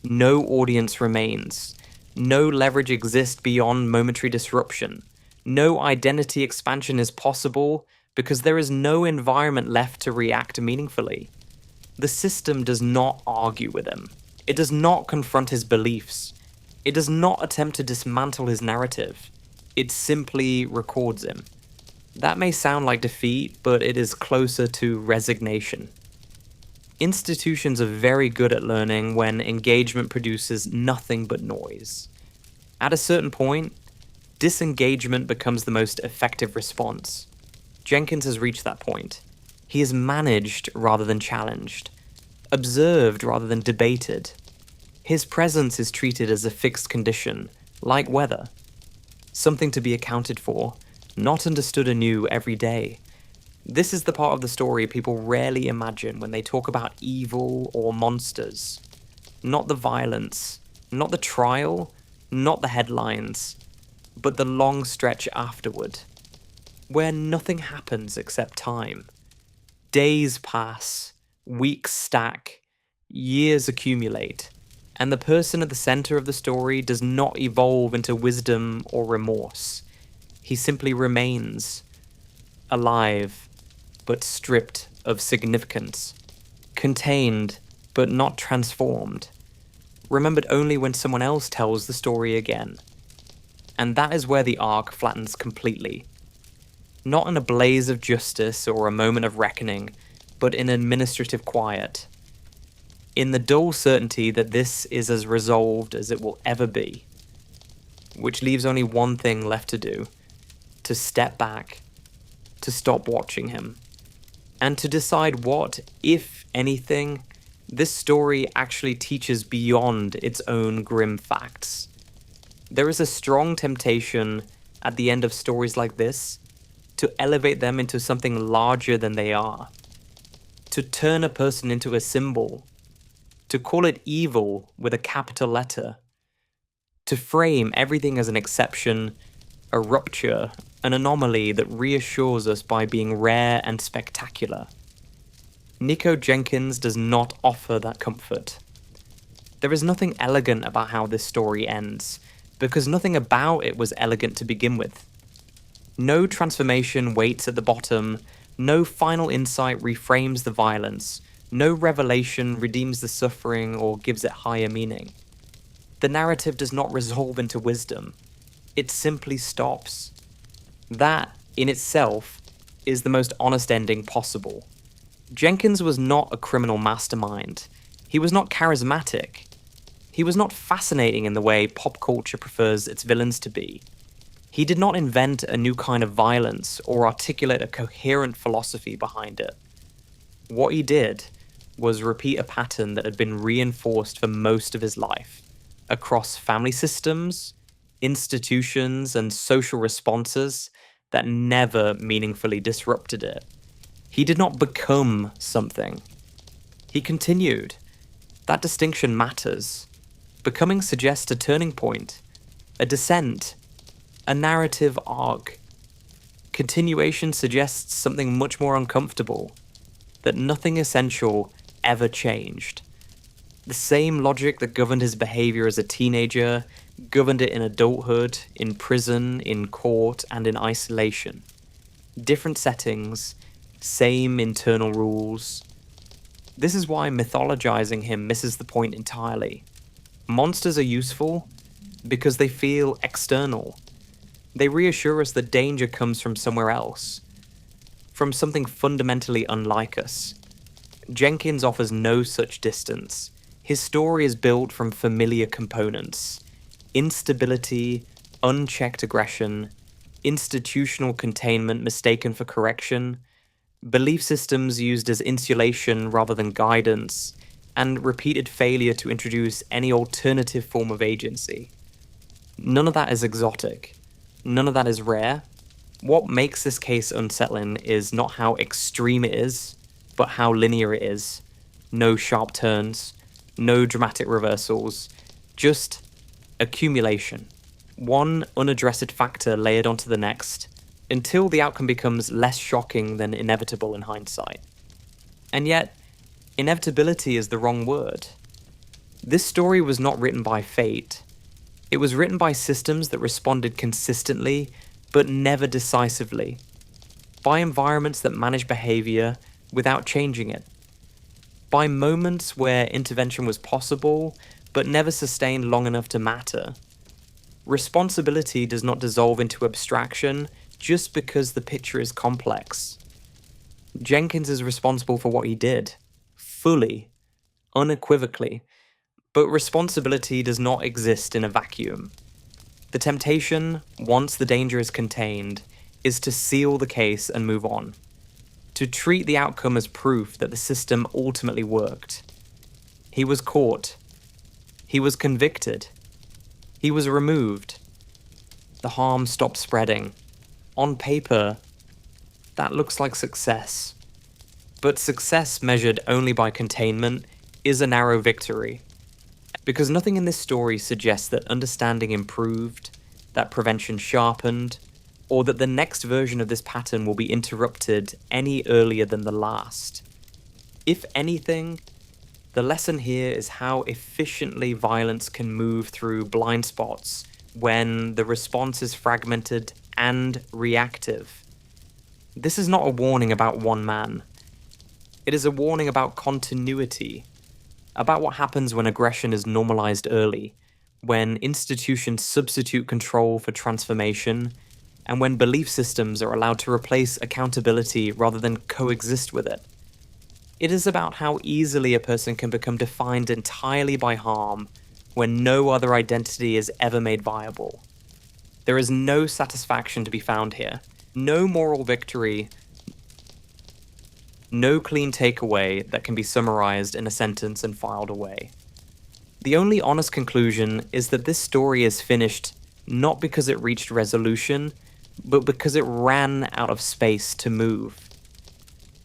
No audience remains. No leverage exists beyond momentary disruption. No identity expansion is possible because there is no environment left to react meaningfully. The system does not argue with him. It does not confront his beliefs. It does not attempt to dismantle his narrative. It simply records him. That may sound like defeat, but it is closer to resignation. Institutions are very good at learning when engagement produces nothing but noise. At a certain point, disengagement becomes the most effective response. Jenkins has reached that point. He is managed rather than challenged, observed rather than debated. His presence is treated as a fixed condition, like weather. Something to be accounted for, not understood anew every day. This is the part of the story people rarely imagine when they talk about evil or monsters. Not the violence, not the trial, not the headlines, but the long stretch afterward, where nothing happens except time. Days pass, weeks stack, years accumulate, and the person at the center of the story does not evolve into wisdom or remorse. He simply remains alive, but stripped of significance, contained but not transformed, remembered only when someone else tells the story again. And that is where the arc flattens completely. Not in a blaze of justice or a moment of reckoning, but in administrative quiet. In the dull certainty that this is as resolved as it will ever be. Which leaves only one thing left to do: to step back, to stop watching him, and to decide what, if anything, this story actually teaches beyond its own grim facts. There is a strong temptation at the end of stories like this to elevate them into something larger than they are, to turn a person into a symbol, to call it evil with a capital letter, to frame everything as an exception, a rupture, an anomaly that reassures us by being rare and spectacular. Nikko Jenkins does not offer that comfort. There is nothing elegant about how this story ends, because nothing about it was elegant to begin with. No transformation waits at the bottom, no final insight reframes the violence, no revelation redeems the suffering or gives it higher meaning. The narrative does not resolve into wisdom. It simply stops. That, in itself, is the most honest ending possible. Jenkins was not a criminal mastermind. He was not charismatic. He was not fascinating in the way pop culture prefers its villains to be. He did not invent a new kind of violence or articulate a coherent philosophy behind it. What he did was repeat a pattern that had been reinforced for most of his life, across family systems, institutions, and social responses that never meaningfully disrupted it. He did not become something. He continued. That distinction matters. Becoming suggests a turning point, a descent, a narrative arc. Continuation suggests something much more uncomfortable, that nothing essential ever changed. The same logic that governed his behavior as a teenager governed it in adulthood, in prison, in court, and in isolation. Different settings, same internal rules. This is why mythologizing him misses the point entirely. Monsters are useful because they feel external. They reassure us that danger comes from somewhere else, from something fundamentally unlike us. Jenkins offers no such distance. His story is built from familiar components: instability, unchecked aggression, institutional containment mistaken for correction, belief systems used as insulation rather than guidance, and repeated failure to introduce any alternative form of agency. None of that is exotic. None of that is rare. What makes this case unsettling is not how extreme it is, but how linear it is. No sharp turns, no dramatic reversals, just accumulation. One unaddressed factor layered onto the next, until the outcome becomes less shocking than inevitable in hindsight. And yet, inevitability is the wrong word. This story was not written by fate. It was written by systems that responded consistently, but never decisively. By environments that manage behavior without changing it. By moments where intervention was possible, but never sustained long enough to matter. Responsibility does not dissolve into abstraction just because the picture is complex. Jenkins is responsible for what he did, fully, unequivocally, but responsibility does not exist in a vacuum. The temptation, once the danger is contained, is to seal the case and move on. To treat the outcome as proof that the system ultimately worked. He was caught. He was convicted. He was removed. The harm stopped spreading. On paper, that looks like success. But success measured only by containment is a narrow victory. Because nothing in this story suggests that understanding improved, that prevention sharpened, or that the next version of this pattern will be interrupted any earlier than the last. If anything, the lesson here is how efficiently violence can move through blind spots when the response is fragmented and reactive. This is not a warning about one man. It is a warning about continuity, about what happens when aggression is normalized early, when institutions substitute control for transformation, and when belief systems are allowed to replace accountability rather than coexist with it. It is about how easily a person can become defined entirely by harm when no other identity is ever made viable. There is no satisfaction to be found here, no moral victory, no clean takeaway that can be summarized in a sentence and filed away. The only honest conclusion is that this story is finished not because it reached resolution, but because it ran out of space to move.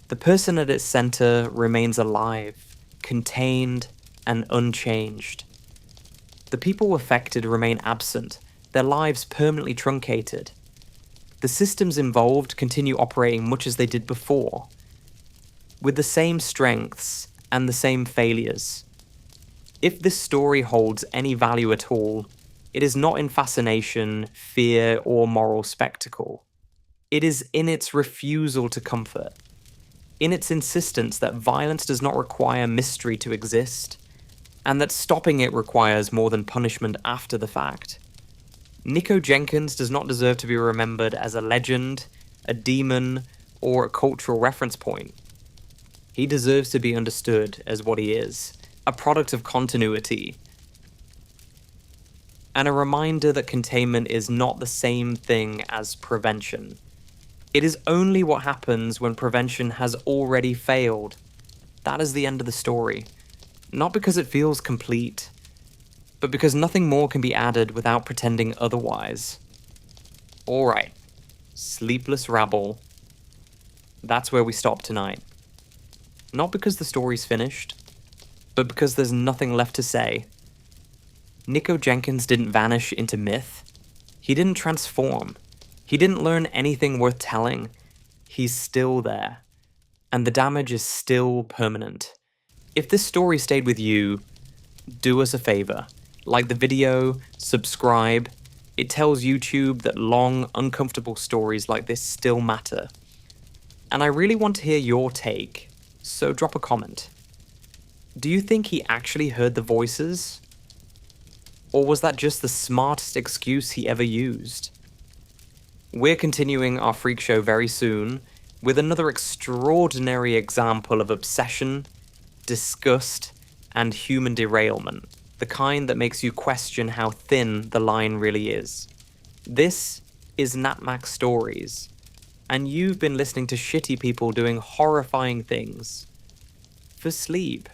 The person at its center remains alive, contained, and unchanged. The people affected remain absent, their lives permanently truncated. The systems involved continue operating much as they did before, with the same strengths and the same failures. If this story holds any value at all, it is not in fascination, fear, or moral spectacle. It is in its refusal to comfort, in its insistence that violence does not require mystery to exist, and that stopping it requires more than punishment after the fact. Nikko Jenkins does not deserve to be remembered as a legend, a demon, or a cultural reference point. He deserves to be understood as what he is, a product of continuity, and a reminder that containment is not the same thing as prevention. It is only what happens when prevention has already failed. That is the end of the story. Not because it feels complete, but because nothing more can be added without pretending otherwise. Alright, sleepless rabble. That's where we stop tonight. Not because the story's finished, but because there's nothing left to say. Nikko Jenkins didn't vanish into myth. He didn't transform. He didn't learn anything worth telling. He's still there. And the damage is still permanent. If this story stayed with you, do us a favor. Like the video, subscribe. It tells YouTube that long, uncomfortable stories like this still matter. And I really want to hear your take, so drop a comment. Do you think he actually heard the voices? Or was that just the smartest excuse he ever used? We're continuing our freak show very soon with another extraordinary example of obsession, disgust, and human derailment, the kind that makes you question how thin the line really is. This is Napmax Stories, and you've been listening to shitty people doing horrifying things for sleep.